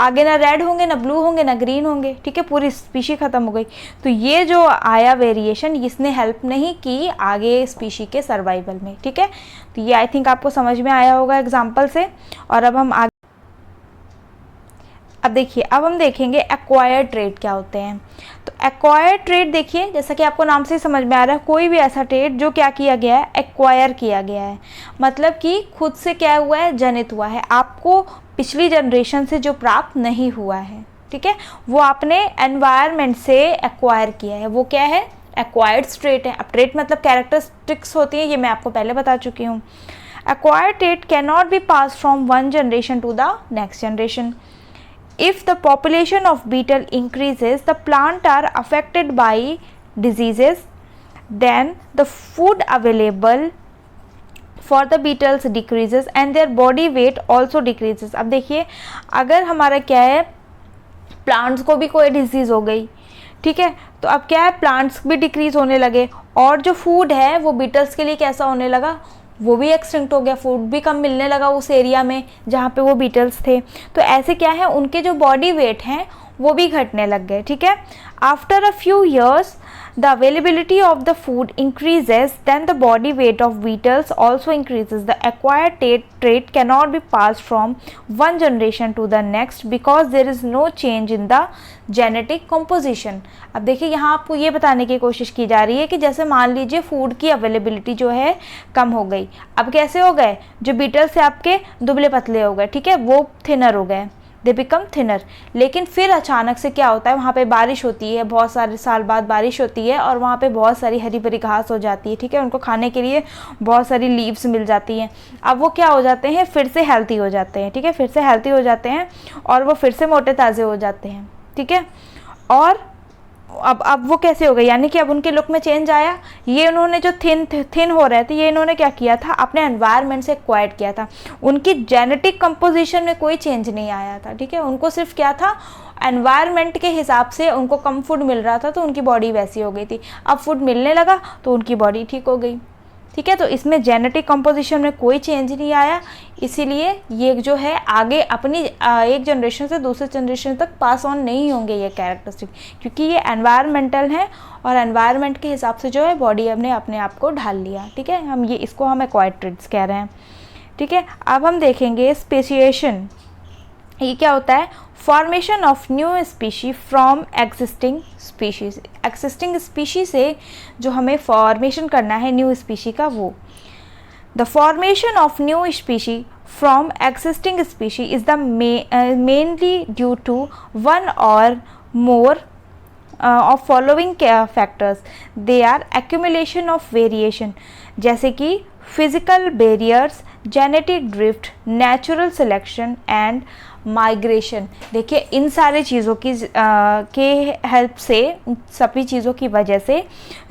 आगे ना रेड होंगे, ना ब्लू होंगे, ना ग्रीन होंगे, ठीक है, पूरी स्पीशी ख़त्म हो गई। तो ये जो आया वेरिएशन, इसने हेल्प नहीं की आगे स्पीशी के सर्वाइवल में, ठीक है। तो ये आई थिंक आपको समझ में आया होगा एग्जाम्पल से। और अब हम अब देखिए, अब हम देखेंगे एक्वायर्ड ट्रेट क्या होते हैं। तो एक्वायर्ड ट्रेट देखिए, जैसा कि आपको नाम से ही समझ में आ रहा है, कोई भी ऐसा ट्रेट जो क्या किया गया है, एक्वायर किया गया है, मतलब कि खुद से क्या हुआ है, जनित हुआ है, आपको पिछली जनरेशन से जो प्राप्त नहीं हुआ है, ठीक है, वो आपने एनवायरनमेंट से एक्वायर किया है, वो क्या है, एक्वायर्ड ट्रेट है। अब ट्रेट मतलब कैरेक्टरिस्टिक्स होती है, ये मैं आपको पहले बता चुकी हूँ। Acquired trait can not be pass from one generation to the next generation. If the population of beetle increases, the plant are affected by diseases, then the food available for the beetles decreases and their body weight also decreases। अब देखिए, अगर हमारा क्या है, प्लांट्स को भी कोई डिजीज़ हो गई, ठीक है, तो अब क्या है, प्लांट्स भी डिक्रीज होने लगे, और जो फूड है वो बीटल्स के लिए कैसा होने लगा, वो भी एक्सटिंक्ट हो गया, फूड भी कम मिलने लगा उस एरिया में जहाँ पे वो बीटल्स थे। तो ऐसे क्या है, उनके जो बॉडी वेट हैं वो भी घटने लग गए, ठीक है। After a few years the availability of the food increases, then the body weight of beetles also increases। The acquired trait cannot be passed from one generation to the next because there is no change in the genetic composition। अब देखिए, यहाँ आपको ये बताने की कोशिश की जा रही है कि जैसे मान लीजिए फूड की अवेलेबिलिटी जो है कम हो गई, अब कैसे हो गए, जो बीटल्स से आपके दुबले पतले हो गए, ठीक है, वो थिनर हो गए, दे बिकम थिनर। लेकिन फिर अचानक से क्या होता है, वहाँ पे बारिश होती है, बहुत सारे साल बाद बारिश होती है, और वहाँ पे बहुत सारी हरी भरी घास हो जाती है, ठीक है, उनको खाने के लिए बहुत सारी लीव्स मिल जाती हैं। अब वो क्या हो जाते हैं, फिर से हेल्थी हो जाते हैं, ठीक है, फिर से हेल्थी हो जाते हैं, और वो फिर से मोटे ताज़े हो जाते हैं, ठीक है। और अब वो कैसे हो गए, यानी कि अब उनके लुक में चेंज आया। ये उन्होंने जो थिन हो रहे थे, ये इन्होंने क्या किया था, अपने एनवायरनमेंट से एक्वायर्ड किया था। उनकी जेनेटिक कंपोजिशन में कोई चेंज नहीं आया था, ठीक है, उनको सिर्फ क्या था, एनवायरनमेंट के हिसाब से उनको कम फूड मिल रहा था तो उनकी बॉडी वैसी हो गई थी। अब फूड मिलने लगा तो उनकी बॉडी ठीक हो गई, ठीक है। तो इसमें जेनेटिक कंपोजिशन में कोई चेंज नहीं आया, इसीलिए ये जो है आगे अपनी एक जनरेशन से दूसरे जनरेशन तक पास ऑन नहीं होंगे ये कैरेक्टरिस्टिक, क्योंकि ये एनवायरमेंटल हैं और एनवायरनमेंट के हिसाब से जो है बॉडी ने अपने आप को ढाल लिया, ठीक है। हम इसको हम एक्वायर्ड ट्रेट्स कह रहे हैं, ठीक है। अब हम देखेंगे स्पेशिएशन। ये क्या होता है, formation of new species from existing species. Existing species से जो हमें फॉर्मेशन करना है न्यू स्पीशी का, वो the formation of new species from existing species is the mainly due to one और more of following factors। they are accumulation of variation, जैसे कि physical barriers, genetic drift, natural selection and migration. देखिए, इन सारे चीज़ों की के हेल्प से, सभी चीज़ों की वजह से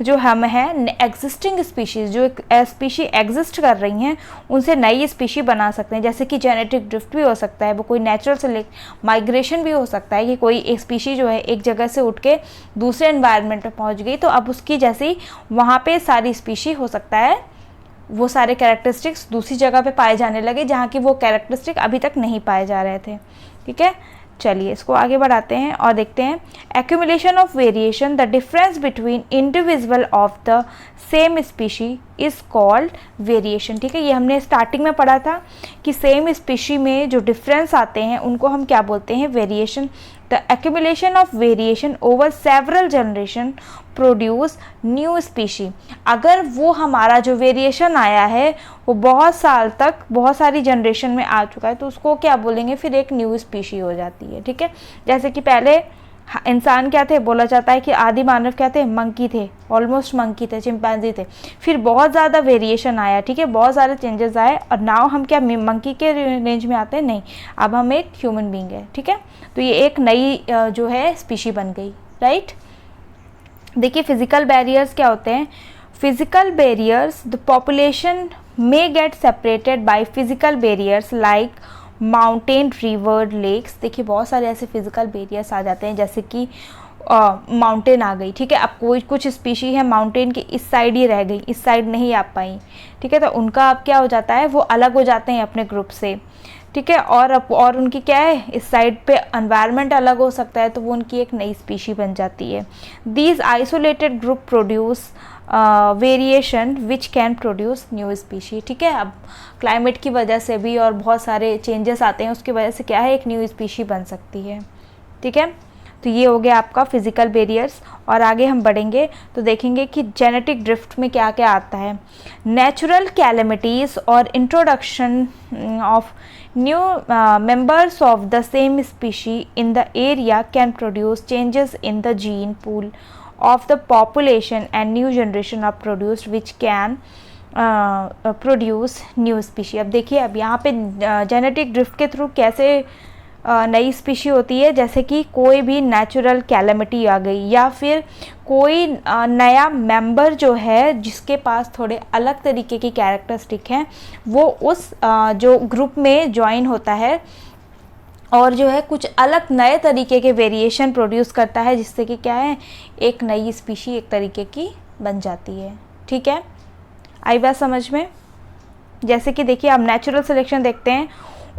जो हम हैं एग्जिस्टिंग स्पीशीज़, जो स्पीशी एग्जिस्ट कर रही हैं, उनसे नई स्पीशी बना सकते हैं। जैसे कि जेनेटिक ड्रिफ्ट भी हो सकता है, वो कोई नेचुरल सेलेक्ट, माइग्रेशन भी हो सकता है कि कोई एक स्पीशी जो है एक जगह से उठ के दूसरे एनवायरनमेंट में पहुंच गई, तो अब उसकी जैसी वहाँ पे सारी स्पीशी हो सकता है वो सारे कैरेक्टरिस्टिक्स दूसरी जगह पे पाए जाने लगे जहाँ की वो कैरेक्टरिस्टिक अभी तक नहीं पाए जा रहे थे, ठीक है। चलिए इसको आगे बढ़ाते हैं और देखते हैं accumulation of variation. The difference between individual of the same species is called variation, ठीक है। ये हमने स्टार्टिंग में पढ़ा था कि सेम स्पीशी में जो डिफरेंस आते हैं उनको हम क्या बोलते हैं, variation. The accumulation of variation over several generation produce new species. अगर वो हमारा जो वेरिएशन आया है वो बहुत साल तक, बहुत सारी जनरेशन में आ चुका है, तो उसको क्या बोलेंगे, फिर एक न्यू स्पीशी हो जाती है, ठीक है। जैसे कि पहले इंसान क्या थे, बोला जाता है कि आदि मानव क्या थे, मंकी थे, ऑलमोस्ट मंकी थे, चिंपैंजी थे। फिर बहुत ज़्यादा वेरिएशन आया, ठीक है, बहुत सारे चेंजेस आए, और नाउ हम क्या मंकी के रेंज में आते हैं, नहीं, अब हम एक ह्यूमन बीइंग है, ठीक है। तो ये एक नई जो है स्पीशी बन गई, राइट। देखिए फिजिकल बैरियर्स क्या होते हैं। Physical barriers, the population may get separated by physical barriers like mountain, river, lakes. देखिए बहुत सारे ऐसे फिजिकल बैरियर्स आ जाते हैं, जैसे कि माउंटेन आ गई, ठीक है। अब कोई कुछ स्पीशी है माउंटेन की इस साइड ही रह गई, इस साइड नहीं आ पाई, ठीक है, तो उनका अब क्या हो जाता है, वो अलग हो जाते हैं अपने ग्रुप से, ठीक है। और उनकी क्या है, इस साइड पे एनवायरनमेंट अलग हो सकता है, तो वो उनकी एक नई स्पीशी बन जाती है। These isolated group produce variation which can produce new species. ठीक है, अब क्लाइमेट की वजह से भी और बहुत सारे चेंजेस आते हैं, उसकी वजह से क्या है, एक न्यू स्पीशी बन सकती है। ठीक है, तो ये हो गया आपका फिजिकल बैरियर्स। और आगे हम बढ़ेंगे तो देखेंगे कि जेनेटिक ड्रिफ्ट में क्या क्या आता है। नेचुरल कैलेमिटीज़ और introduction of new members of the same species in the area can produce changes in the gene pool of the population and new generation are produced which can produce new species। अब देखिए, अब यहाँ पे जेनेटिक ड्रिफ्ट के थ्रू कैसे नई स्पीशी होती है, जैसे कि कोई भी नेचुरल कैलेमिटी आ गई या फिर कोई नया मेंबर जो है जिसके पास थोड़े अलग तरीके की कैरेक्टरिस्टिक हैं, वो उस जो ग्रुप में ज्वाइन होता है और जो है कुछ अलग नए तरीके के वेरिएशन प्रोड्यूस करता है, जिससे कि क्या है, एक नई स्पीशी एक तरीके की बन जाती है। ठीक है, आई बात समझ में। जैसे कि देखिए, आप नेचुरल सिलेक्शन देखते हैं,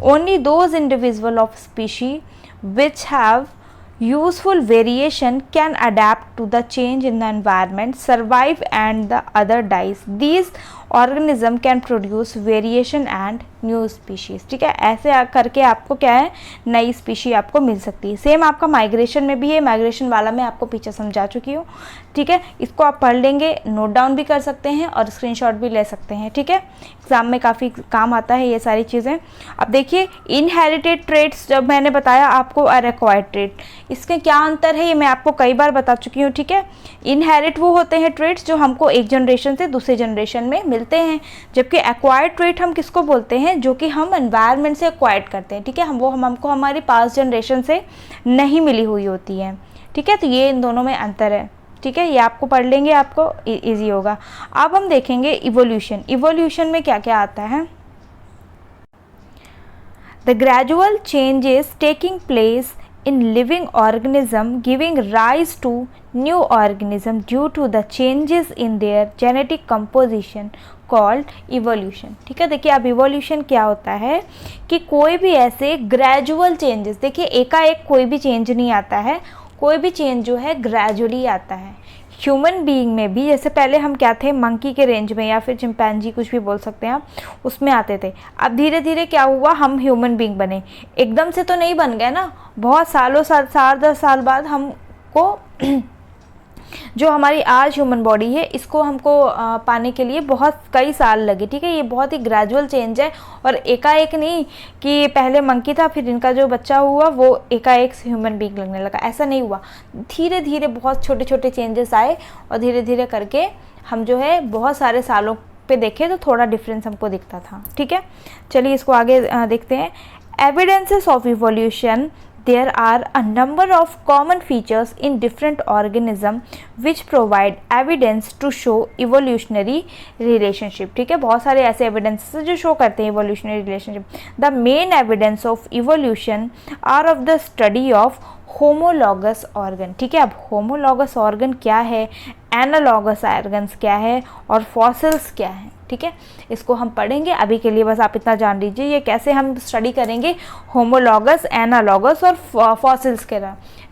only those individual of species which have useful variation can adapt to the change in the environment, survive and the other dies. These organism can produce variation and new species. ठीक है, ऐसे करके आपको क्या है, नई स्पीशी आपको मिल सकती है। सेम आपका माइग्रेशन में भी है, माइग्रेशन वाला मैं आपको पीछे समझा चुकी हूँ। ठीक है, इसको आप पढ़ लेंगे, नोट डाउन भी कर सकते हैं और स्क्रीनशॉट भी ले सकते हैं। ठीक है, एग्जाम में काफ़ी काम आता है ये सारी चीज़ें। अब देखिए, इनहेरिटेड ट्रेट्स जब मैंने बताया आपको और एक्वायर्ड ट्रेट, इसके क्या अंतर है ये मैं आपको कई बार बता चुकी हूँ। ठीक है, इनहेरिट वो होते हैं ट्रेट्स जो हमको एक जनरेशन से दूसरे जनरेशन में मिलते हैं, जबकि एक्वायर्ड ट्रेट हम किसको बोलते हैं, जो कि हम एनवायरनमेंट से एक्वायर्ड करते हैं। ठीक है, हमको हमारी पास्ट जनरेशन से नहीं मिली हुई होती है। ठीक है, तो ये इन दोनों में अंतर है। ठीक है, ये आपको पढ़ लेंगे, आपको इजी होगा। अब हम देखेंगे इवोल्यूशन। इवोल्यूशन में क्या क्या आता है। The gradual changes taking place in living organism giving rise to new organism due to the changes in their genetic composition called evolution। ठीक है, देखिए अब evolution क्या होता है कि कोई भी ऐसे ग्रेजुअल चेंजेस, देखिए एकाएक कोई भी चेंज नहीं आता है, कोई भी चेंज जो है ग्रेजुअली आता है। ह्यूमन बीइंग में भी जैसे पहले हम क्या थे, मंकी के रेंज में या फिर चिंपैंजी, कुछ भी बोल सकते हैं आप, उसमें आते थे। अब धीरे धीरे क्या हुआ, हम ह्यूमन बीइंग बने। एकदम से तो नहीं बन गए ना, बहुत सालों 7-10 साल बाद हमको जो हमारी आज ह्यूमन बॉडी है, इसको हमको पाने के लिए बहुत कई साल लगे। ठीक है, ये बहुत ही ग्रेजुअल चेंज है और एकाएक नहीं कि पहले मंकी था फिर इनका जो बच्चा हुआ वो एकाएक ह्यूमन बीइंग लगने लगा, ऐसा नहीं हुआ। धीरे धीरे बहुत छोटे छोटे चेंजेस आए और धीरे धीरे करके हम जो है बहुत सारे सालों पे देखे तो थोड़ा डिफरेंस हमको दिखता था। ठीक है, चलिए इसको आगे देखते हैं। Evidences of evolution, there are a number of common features in different organisms which provide evidence to show evolutionary relationship। ठीक है, बहुत सारे ऐसे evidences जो show करते हैं evolutionary relationship। The main evidence of evolution are of the study of homologous organ। ठीक है, अब homologous organ क्या है, analogous organs क्या है और fossils क्या है। ठीक है, इसको हम पढ़ेंगे। अभी के लिए बस आप इतना जान लीजिए ये कैसे हम स्टडी करेंगे, होमोलॉगस, एनालॉगस और फॉसिल्स के।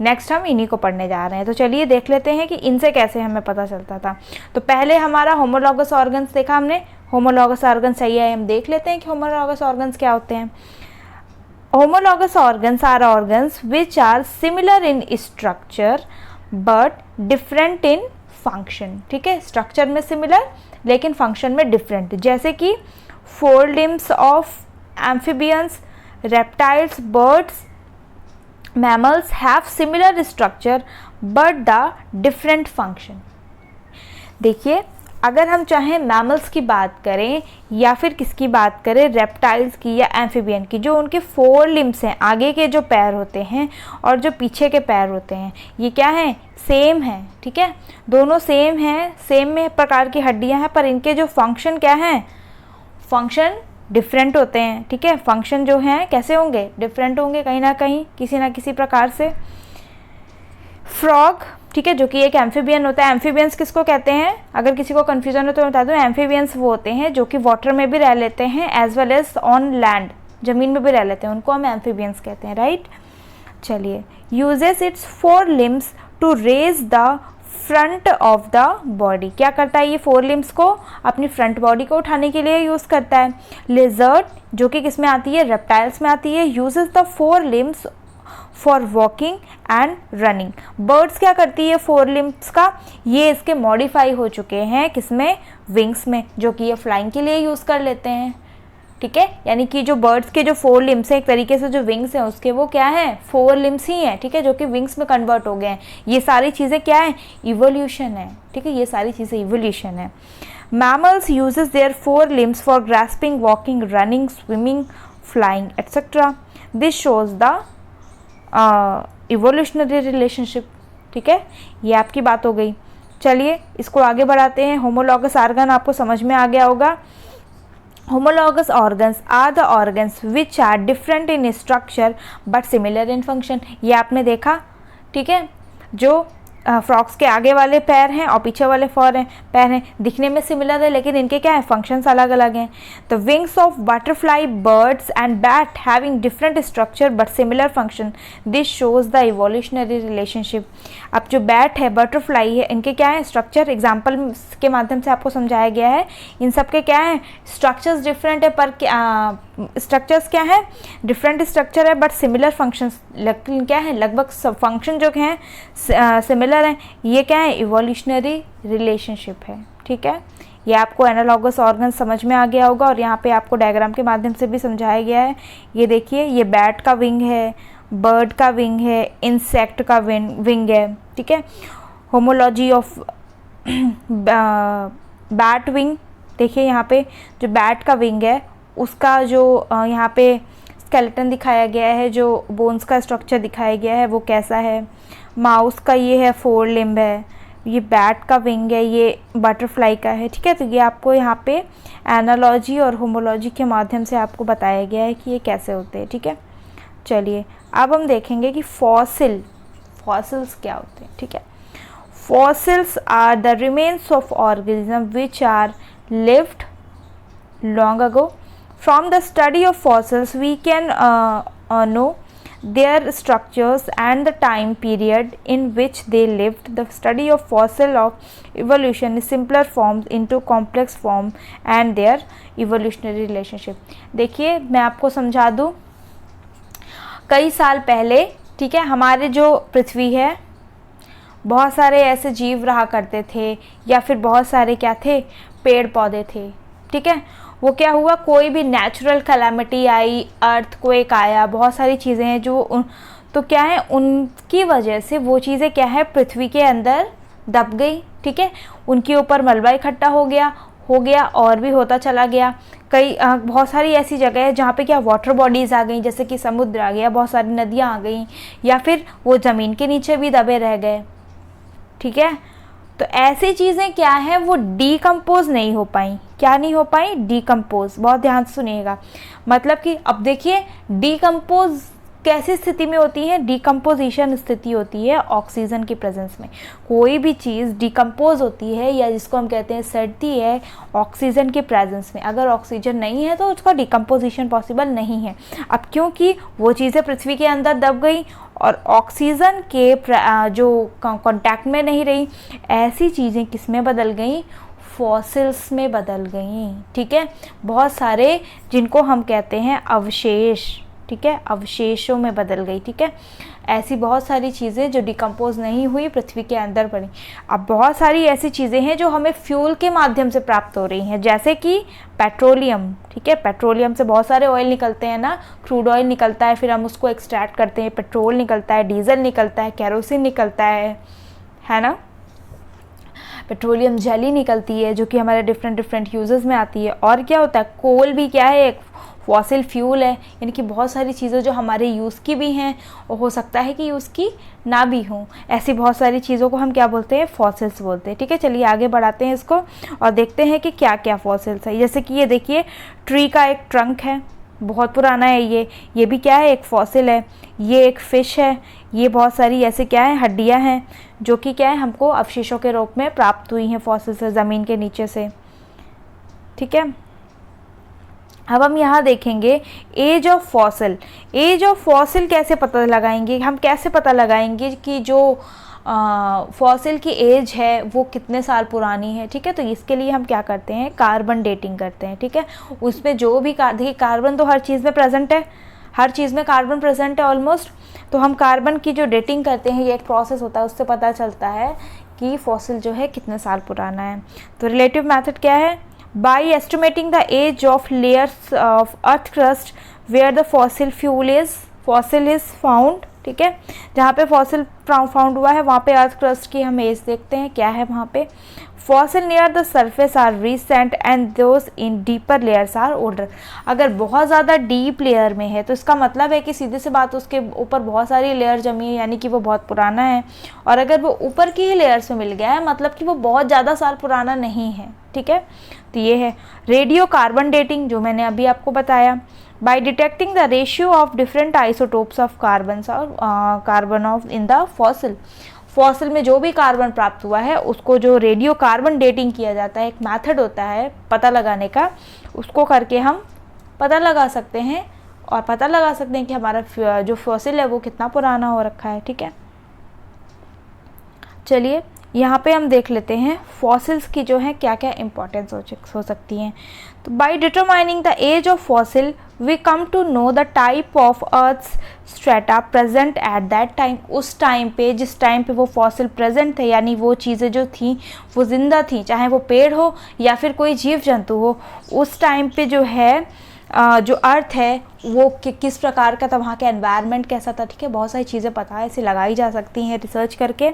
नेक्स्ट हम इन्हीं को पढ़ने जा रहे हैं, तो चलिए देख लेते हैं कि इनसे कैसे हमें पता चलता था। तो पहले हमारा होमोलॉगस ऑर्गन्स देखा हमने, होमोलॉगस ऑर्गन्स सही है, हम देख लेते हैं कि होमोलॉगस ऑर्गन्स क्या होते हैं। Homologous organs are organs which are similar in structure but different in function. ठीक है, स्ट्रक्चर में सिमिलर लेकिन फंक्शन में डिफरेंट, जैसे कि 4 limbs of amphibians, reptiles, birds, mammals have similar structure but the different function. देखिए, अगर हम चाहें मैमल्स की बात करें या फिर किसकी बात करें, रेप्टाइल्स की या एम्फीबियन की, जो उनके 4 limbs हैं, आगे के जो पैर होते हैं और जो पीछे के पैर होते हैं, ये क्या हैं, सेम है। ठीक है, दोनों सेम हैं, सेम में प्रकार की हड्डियां हैं, पर इनके जो फंक्शन क्या हैं, फंक्शन डिफरेंट होते हैं। ठीक है, फंक्शन जो हैं कैसे होंगे, डिफरेंट होंगे कहीं ना कहीं, किसी ना किसी प्रकार से। फ्रॉग, ठीक है, जो कि एक एम्फीबियन होता है। एम्फीबियंस किसको कहते हैं, अगर किसी को कन्फ्यूजन हो तो बता दूं, एम्फीबियंस वो होते हैं जो कि वाटर में भी रह लेते हैं as well as on land. ज़मीन में भी रह लेते हैं, उनको हम एम्फीबियंस कहते हैं, राइट। चलिए, uses its 4 limbs to raise the front of the body, क्या करता है ये 4 लिम्स को अपनी फ्रंट बॉडी को उठाने के लिए यूज़ करता है। लिजर्ड, जो कि किस में आती है, रेप्टाइल्स में आती है, uses the 4 limbs for walking and running. Birds क्या करती है 4 लिम्स का, ये इसके मॉडिफाई हो चुके हैं किसमें, विंग्स में, जो कि ये फ्लाइंग के लिए यूज़ कर लेते हैं, ठीक है। यानी कि जो बर्ड्स के जो 4 लिम्स हैं, एक तरीके से जो विंग्स हैं उसके वो क्या है 4 लिम्स ही हैं, ठीक है, जो कि विंग्स में कन्वर्ट हो गए हैं। ये सारी चीज़ें क्या है, इवोल्यूशन है, ठीक है, ये सारी चीज़ें इवोल्यूशन है। Mammals uses their 4 limbs for grasping, walking, running, swimming, flying etcetera. This shows the evolutionary relationship, ठीक है, ये आपकी बात हो गई। चलिए इसको आगे बढ़ाते हैं। होमोलॉगस ऑर्गन आपको समझ में आ गया होगा। Homologous organs are the organs which are different in structure but similar in function। ये आपने देखा, ठीक है, जो फ्रॉक्स के आगे वाले पैर हैं और पीछे वाले पैर हैं, दिखने में सिमिलर है लेकिन इनके क्या है, फंक्शंस अलग अलग हैं। The wings of butterfly, birds and bat having different structure but similar function, this shows the evolutionary relationship. अब जो बैट है, बटरफ्लाई है, इनके क्या है स्ट्रक्चर, एग्जाम्पल के माध्यम से आपको समझाया गया है। इन सब के क्या है स्ट्रक्चर्स डिफरेंट है, पर स्ट्रक्चर्स क्या है, डिफरेंट स्ट्रक्चर है बट सिमिलर फंक्शंस, लेकिन क्या है लगभग सब फंक्शन जो हैं सिमिलर हैं। ये क्या है, इवोल्यूशनरी रिलेशनशिप है, ठीक है। ये आपको एनालॉगस ऑर्गन समझ में आ गया होगा और यहाँ पे आपको डायग्राम के माध्यम से भी समझाया गया है। ये देखिए, ये बैट का विंग है, बर्ड का विंग है, इंसेक्ट का विंग है, ठीक है। होमोलॉजी ऑफ बैट विंग, देखिए यहाँ पे जो बैट का विंग है उसका जो यहाँ पे स्केलेटन दिखाया गया है, जो बोन्स का स्ट्रक्चर दिखाया गया है वो कैसा है। माउस का ये है 4 लिम्ब है, ये बैट का विंग है, ये बटरफ्लाई का है, ठीक है। तो ये आपको यहाँ पे एनालॉजी और होमोलॉजी के माध्यम से आपको बताया गया है कि ये कैसे होते हैं, ठीक है। चलिए अब हम देखेंगे कि फॉसिल्स क्या होते हैं, ठीक है। Fossils are the remains of organism which are lived long ago. From the study of fossils we can know their structures and the time period in which they lived. The study of fossil of evolution is simpler forms into complex form and their evolutionary relationship। देखिए मैं आपको समझा दूँ, कई साल पहले, ठीक है, हमारे जो पृथ्वी है बहुत सारे ऐसे जीव रहा करते थे, या फिर बहुत सारे क्या थे, पेड़ पौधे थे, ठीक है। वो क्या हुआ, कोई भी नेचुरल कैलामिटी आई, अर्थक्वेक आया, बहुत सारी चीज़ें हैं जो तो क्या है उनकी वजह से वो चीज़ें क्या है पृथ्वी के अंदर दब गई, ठीक है। उनके ऊपर मलबा इकट्ठा हो गया और भी होता चला गया। कई बहुत सारी ऐसी जगह है जहाँ पे क्या वाटर बॉडीज़ आ गई, जैसे कि समुद्र आ गया, बहुत सारी नदियाँ आ गई, या फिर वो ज़मीन के नीचे भी दबे रह गए, ठीक है। तो ऐसी चीज़ें क्या है वो डीकम्पोज नहीं हो पाई, क्या नहीं हो पाई, डीकम्पोज। बहुत ध्यान से सुनिएगा, मतलब कि अब देखिए डीकम्पोज कैसी स्थिति में होती है, डीकम्पोजिशन स्थिति होती है ऑक्सीजन की प्रेजेंस में। कोई भी चीज़ डीकम्पोज होती है या जिसको हम कहते हैं सड़ती है ऑक्सीजन के प्रेजेंस में। अगर ऑक्सीजन नहीं है तो उसका डीकम्पोजिशन पॉसिबल नहीं है। अब क्योंकि वो चीज़ें पृथ्वी के अंदर दब गई और ऑक्सीजन के जो कांटेक्ट में नहीं रही, ऐसी चीज़ें किस में बदल गई, फॉसिल्स में बदल गई, ठीक है। बहुत सारे जिनको हम कहते हैं अवशेष, ठीक है, अवशेषों में बदल गई, ठीक है। ऐसी बहुत सारी चीज़ें जो डिकम्पोज नहीं हुई पृथ्वी के अंदर पड़ी। अब बहुत सारी ऐसी चीज़ें हैं जो हमें फ्यूल के माध्यम से प्राप्त हो रही हैं, जैसे कि पेट्रोलियम, ठीक है। पेट्रोलियम से बहुत सारे ऑयल निकलते हैं ना, क्रूड ऑयल निकलता है, फिर हम उसको एक्सट्रैक्ट करते हैं, पेट्रोल निकलता है, डीजल निकलता है, केरोसिन निकलता है ना। पेट्रोलियम जेली निकलती है जो कि हमारे डिफरेंट यूजेस में आती है। और क्या होता है, कोल भी क्या है, एक फॉसिल फ्यूल है, यानी कि बहुत सारी चीज़ें जो हमारे यूज़ की भी हैं और हो सकता है कि यूज़ की ना भी हों, ऐसी बहुत सारी चीज़ों को हम क्या बोलते हैं, फॉसिल्स बोलते हैं, ठीक है। चलिए आगे बढ़ाते हैं इसको और देखते हैं कि क्या क्या फॉसिल्स है। जैसे कि ये देखिए, ट्री का एक ट्रंक है, बहुत पुराना है ये भी क्या है, एक फॉसिल है। ये एक फ़िश है, ये बहुत सारी ऐसे क्या है, हड्डियाँ हैं जो कि क्या है हमको अवशेषों के रूप में प्राप्त हुई हैं फॉसिल से, ज़मीन के नीचे से, ठीक है। अब हम यहाँ देखेंगे age of fossil. Age of fossil कैसे पता लगाएंगे, हम कैसे पता लगाएंगे कि जो फॉसिल की एज है वो कितने साल पुरानी है, ठीक है। तो इसके लिए हम क्या करते हैं, कार्बन डेटिंग करते हैं, ठीक है। उसमें जो भी देखिए कार्बन तो हर चीज़ में प्रेजेंट है, हर चीज़ में कार्बन प्रेजेंट है ऑलमोस्ट। तो हम कार्बन की जो डेटिंग करते हैं, ये एक प्रोसेस होता है, उससे पता चलता है कि फॉसिल जो है कितने साल पुराना है। तो रिलेटिव मेथड क्या है, by estimating the age of layers of earth crust where the fossil fossil is found, ठीक है। जहाँ पे फॉसिल फाउंड हुआ है वहाँ पे अर्थ क्रस्ट की हम एज देखते हैं क्या है वहाँ पे। Fossil near the surface are recent and those in deeper layers are older. अगर बहुत ज़्यादा डीप लेयर में है तो इसका मतलब है कि सीधे से बात उसके ऊपर बहुत सारी लेयर जमी है, यानी कि वो बहुत पुराना है। और अगर वो ऊपर की ही लेयर्स में मिल गया है मतलब कि वो बहुत ज़्यादा साल पुराना नहीं है, ठीक है। तो ये है रेडियो कार्बन डेटिंग जो मैंने अभी आपको बताया। By detecting the ratio of different isotopes of carbon of in the fossil. Fossil में जो भी कार्बन प्राप्त हुआ है उसको जो रेडियो कार्बन डेटिंग किया जाता है, एक मेथड होता है पता लगाने का, उसको करके हम पता लगा सकते हैं और पता लगा सकते हैं कि हमारा जो फॉसिल है वो कितना पुराना हो रखा है, ठीक है। चलिए यहाँ पे हम देख लेते हैं फॉसिल्स की जो है क्या क्या इंपॉर्टेंस हो सकती हैं। तो by determining the age of fossil we come to know the type of earth's strata present at that time. उस टाइम पे, जिस टाइम पे वो फॉसिल प्रेजेंट थे, यानी वो चीज़ें जो थी वो जिंदा थी, चाहे वो पेड़ हो या फिर कोई जीव जंतु हो, उस टाइम पे जो है जो अर्थ है वो किस प्रकार का था, वहाँ का एनवायरनमेंट कैसा था, ठीक है। बहुत सारी चीज़ें पता है, इसे लगाई जा सकती हैं रिसर्च करके।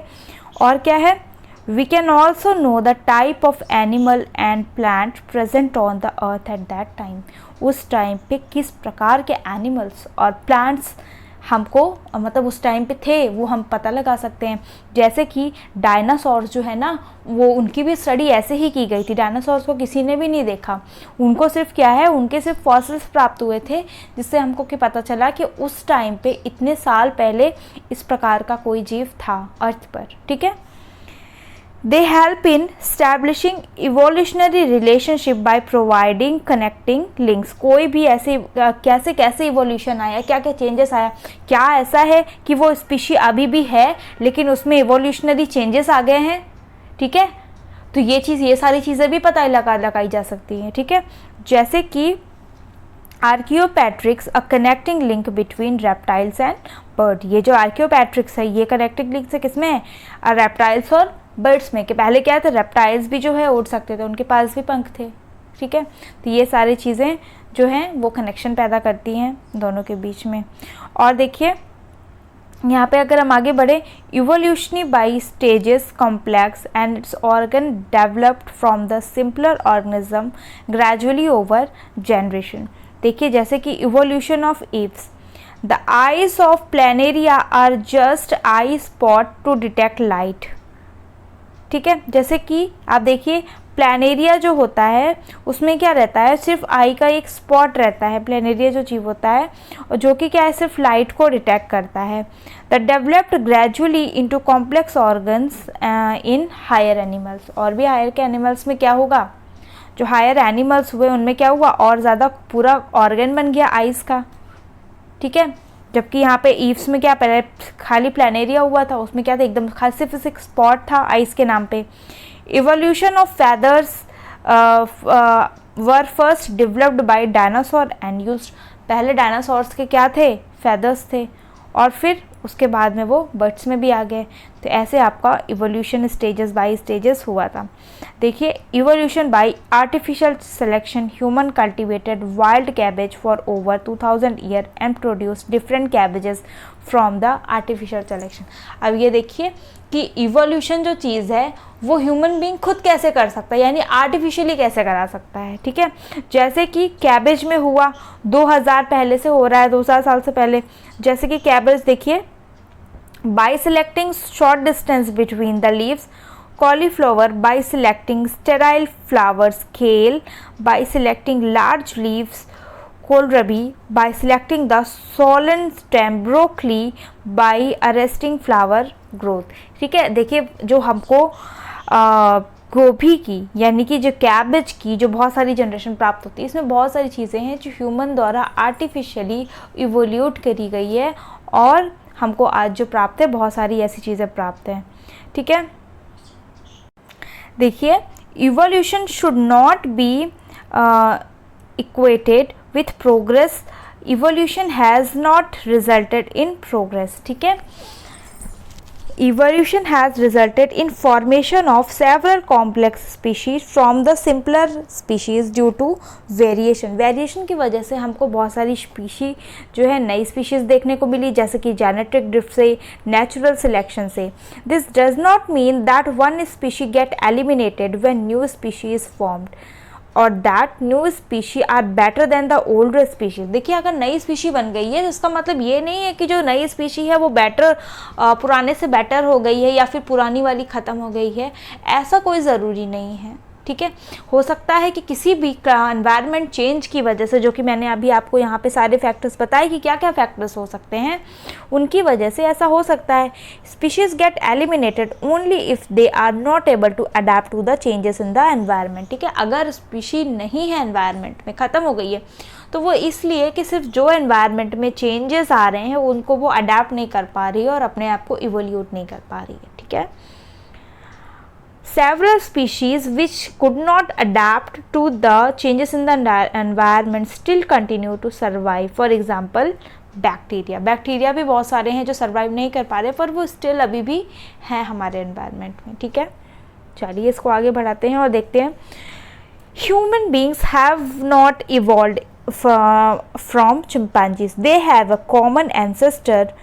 और क्या है, we can also know the type of animal and plant present on the earth at that time. उस टाइम पे किस प्रकार के एनिमल्स और प्लांट्स हमको मतलब उस टाइम पे थे वो हम पता लगा सकते हैं। जैसे कि डायनासोर्स जो है ना, वो उनकी भी स्टडी ऐसे ही की गई थी। डायनासोर्स को किसी ने भी नहीं देखा, उनको सिर्फ क्या है, उनके सिर्फ फॉसिल्स प्राप्त हुए थे, जिससे हमको कि पता चला कि उस टाइम पे इतने साल पहले इस प्रकार का कोई जीव था अर्थ पर, ठीक है। They help in establishing evolutionary relationship by providing connecting links। कोई भी ऐसे कैसे इवोल्यूशन आया, क्या क्या चेंजेस आया, क्या ऐसा है कि वो स्पीशी अभी भी है लेकिन उसमें इवोल्यूशनरी चेंजेस आ गए हैं, ठीक है। तो ये सारी चीज़ें भी पता लगाई जा सकती हैं, ठीक है। जैसे कि archaeopteryx a connecting link between reptiles and bird. ये जो आर्कियोपैट्रिक्स है ये कनेक्टिंग लिंक है किसमें है, रेप्टाइल्स और बर्ड्स में। कि पहले क्या था, रेप्टाइल्स भी जो है उड़ सकते थे, उनके पास भी पंख थे, ठीक है। तो ये सारी चीज़ें जो हैं वो कनेक्शन पैदा करती हैं दोनों के बीच में। और देखिए यहाँ पे अगर हम आगे बढ़े, evolutionary by stages complex and its organ developed from the simpler organism gradually over generation. देखिए जैसे कि evolution of apes, the eyes of planaria are just eye spot to detect light, ठीक है। जैसे कि आप देखिए प्लेनेरिया जो होता है उसमें क्या रहता है, सिर्फ आई का एक स्पॉट रहता है, प्लेनेरिया जो जीव होता है, और जो कि क्या है, सिर्फ लाइट को डिटेक्ट करता है। The developed gradually into complex organs in higher animals. और भी हायर के एनिमल्स में क्या होगा, जो हायर एनिमल्स हुए उनमें क्या हुआ, और ज़्यादा पूरा ऑर्गन बन गया आइज़ का, ठीक है। जबकि यहाँ पे ईव्स में क्या पहले खाली प्लेनेरिया हुआ था, उसमें क्या था, एकदम खास सिर्फ एक स्पॉट था आइस के नाम पे। Evolution of feathers were first developed by dinosaur and used. पहले डायनासोर्स के क्या थे, फेदर्स थे, और फिर उसके बाद में वो बर्ड्स में भी आ गए। तो ऐसे आपका इवोल्यूशन स्टेजेस बाय स्टेजेस हुआ था। देखिए evolution bye artificial selection, human cultivated wild cabbage for over 2000 year and produce different cabbages from the artificial selection. अब ये देखिए कि इवोल्यूशन जो चीज़ है वो ह्यूमन बीइंग खुद कैसे कर सकता है, यानी आर्टिफिशियली कैसे करा सकता है, ठीक है। जैसे कि कैबेज में हुआ 2000 पहले से हो रहा है, 2000 साल से पहले। जैसे कि कैबेज देखिए, by selecting short distance between the leaves, cauliflower by selecting sterile flowers, kale by selecting large leaves, kohlrabi by selecting the swollen stem, broccoli by arresting flower growth, ठीक है। देखिए जो हमको गोभी की यानी कि जो कैबेज की जो बहुत सारी जनरेशन प्राप्त होती है, इसमें बहुत सारी चीज़ें हैं जो ह्यूमन द्वारा आर्टिफिशियली इवोल्यूट करी गई है और हमको आज जो प्राप्त है बहुत सारी ऐसी चीज़ें प्राप्त हैं। ठीक है, देखिए evolution should not be equated with progress. Evolution has not resulted in progress. ठीक है, evolution has resulted in formation of several complex species from the simpler species due to variation की वजह से हमको बहुत सारी स्पीशी जो है नई स्पीशीज़ देखने को मिली, जैसे कि जेनेटिक ड्रिफ्ट से, नेचुरल सिलेक्शन से। This does not mean that one species get eliminated when new species is formed और that new species are better than the older species. देखिए अगर नई स्पीशी बन गई है तो इसका मतलब ये नहीं है कि जो नई स्पीशी है वो बेटर पुराने से बेटर हो गई है या फिर पुरानी वाली ख़त्म हो गई है, ऐसा कोई ज़रूरी नहीं है। ठीक है, हो सकता है कि किसी भी एनवायरनमेंट चेंज की वजह से, जो कि मैंने अभी आपको यहाँ पे सारे फैक्टर्स बताए कि क्या क्या फैक्टर्स हो सकते हैं, उनकी वजह से ऐसा हो सकता है। Species get eliminated only if they are not able to adapt to the changes in the environment. ठीक है, अगर स्पीशी नहीं है एनवायरनमेंट में, ख़त्म हो गई है, तो वो इसलिए कि सिर्फ जो एनवायरनमेंट में चेंजेस आ रहे हैं उनको वो अडेप्ट नहीं कर पा रही है और अपने आप को इवोल्यूट नहीं कर पा रही है। ठीक है, several species which could not adapt to the changes in the environment still continue to survive. For example, bacteria. Bacteria भी बहुत सारे हैं जो सर्वाइव नहीं कर पा रहे, पर वो स्टिल अभी भी हैं हमारे एनवायरनमेंट में। ठीक है, चलिए इसको आगे बढ़ाते हैं और देखते हैं। Human beings have not evolved from chimpanzees, they have a common ancestor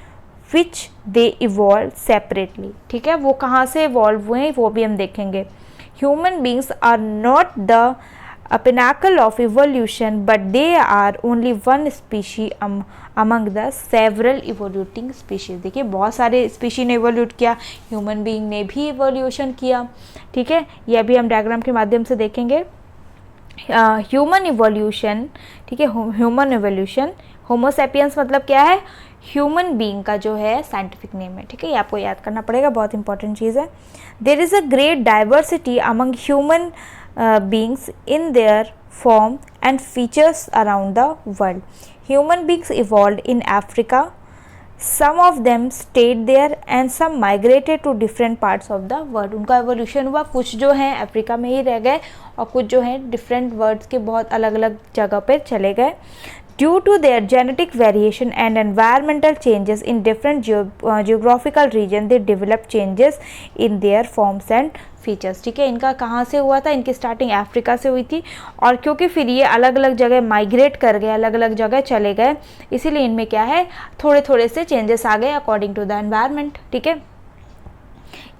which they evolve separately. ठीक है, वो कहाँ से इवॉल्व हुए हैं वो भी हम देखेंगे। Human beings are not the pinnacle of evolution but they are only one species among the several evoluting species. देखिए बहुत सारे स्पीशी ने इवोल्यूट किया, ह्यूमन बींग ने भी इवोल्यूशन किया। ठीक है, ये अभी हम डायग्राम के माध्यम से देखेंगे। ह्यूमन इवोल्यूशन, ठीक है, ह्यूमन इवोल्यूशन, होमोसेपियंस मतलब क्या है, ह्यूमन बीइंग का जो है साइंटिफिक नेम है। ठीक है, ये आपको याद करना पड़ेगा, बहुत इंपॉर्टेंट चीज़ है। There is a great diversity among human beings in their form and features around the world. Human beings evolved in Africa, some of them stayed there and some migrated to different parts of the world। उनका एवोल्यूशन हुआ, कुछ जो हैं अफ्रीका में ही रह गए और कुछ जो हैं डिफरेंट वर्ल्ड्स के बहुत अलग अलग जगह पे चले गए। Due to their genetic variation and environmental changes in different geographical region, they develop changes in their forms and features. ठीक है, इनका कहाँ से हुआ था, इनकी स्टार्टिंग अफ्रीका से हुई थी और क्योंकि फिर ये अलग अलग जगह माइग्रेट कर गए, अलग अलग जगह चले गए, इसीलिए इनमें क्या है थोड़े थोड़े से चेंजेस आ गए अकॉर्डिंग टू द एनवायरनमेंट। ठीक है,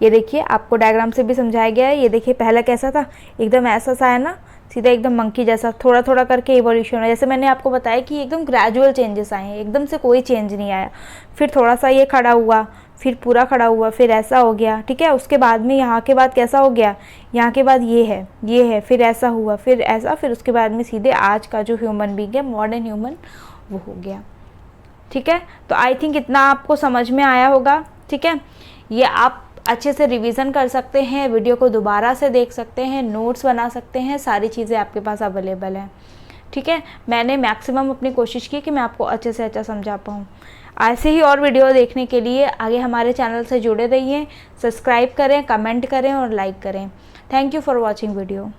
ये देखिए आपको डायग्राम से भी समझाया गया है। ये देखिए पहला कैसा था, एकदम ऐसा सा है ना, सीधा एकदम मंकी जैसा, थोड़ा थोड़ा करके इवोल्यूशन है। जैसे मैंने आपको बताया कि एकदम ग्रेजुअल चेंजेस आए हैं, एकदम से कोई चेंज नहीं आया। फिर थोड़ा सा ये खड़ा हुआ, फिर पूरा खड़ा हुआ, फिर ऐसा हो गया। ठीक है, उसके बाद में यहाँ के बाद कैसा हो गया, यहाँ के बाद ये है, फिर ऐसा हुआ, फिर ऐसा, फिर उसके बाद में सीधे आज का जो ह्यूमन बीइंग है, मॉडर्न ह्यूमन, वो हो गया। ठीक है, तो आई थिंक इतना आपको समझ में आया होगा। ठीक है, ये आप अच्छे से रिवीजन कर सकते हैं, वीडियो को दोबारा से देख सकते हैं, नोट्स बना सकते हैं, सारी चीज़ें आपके पास अवेलेबल हैं। ठीक है, मैंने मैक्सिमम अपनी कोशिश की कि मैं आपको अच्छे से अच्छा समझा पाऊँ। ऐसे ही और वीडियो देखने के लिए आगे हमारे चैनल से जुड़े रहिए, सब्सक्राइब करें, कमेंट करें और लाइक करें। Thank you for watching video.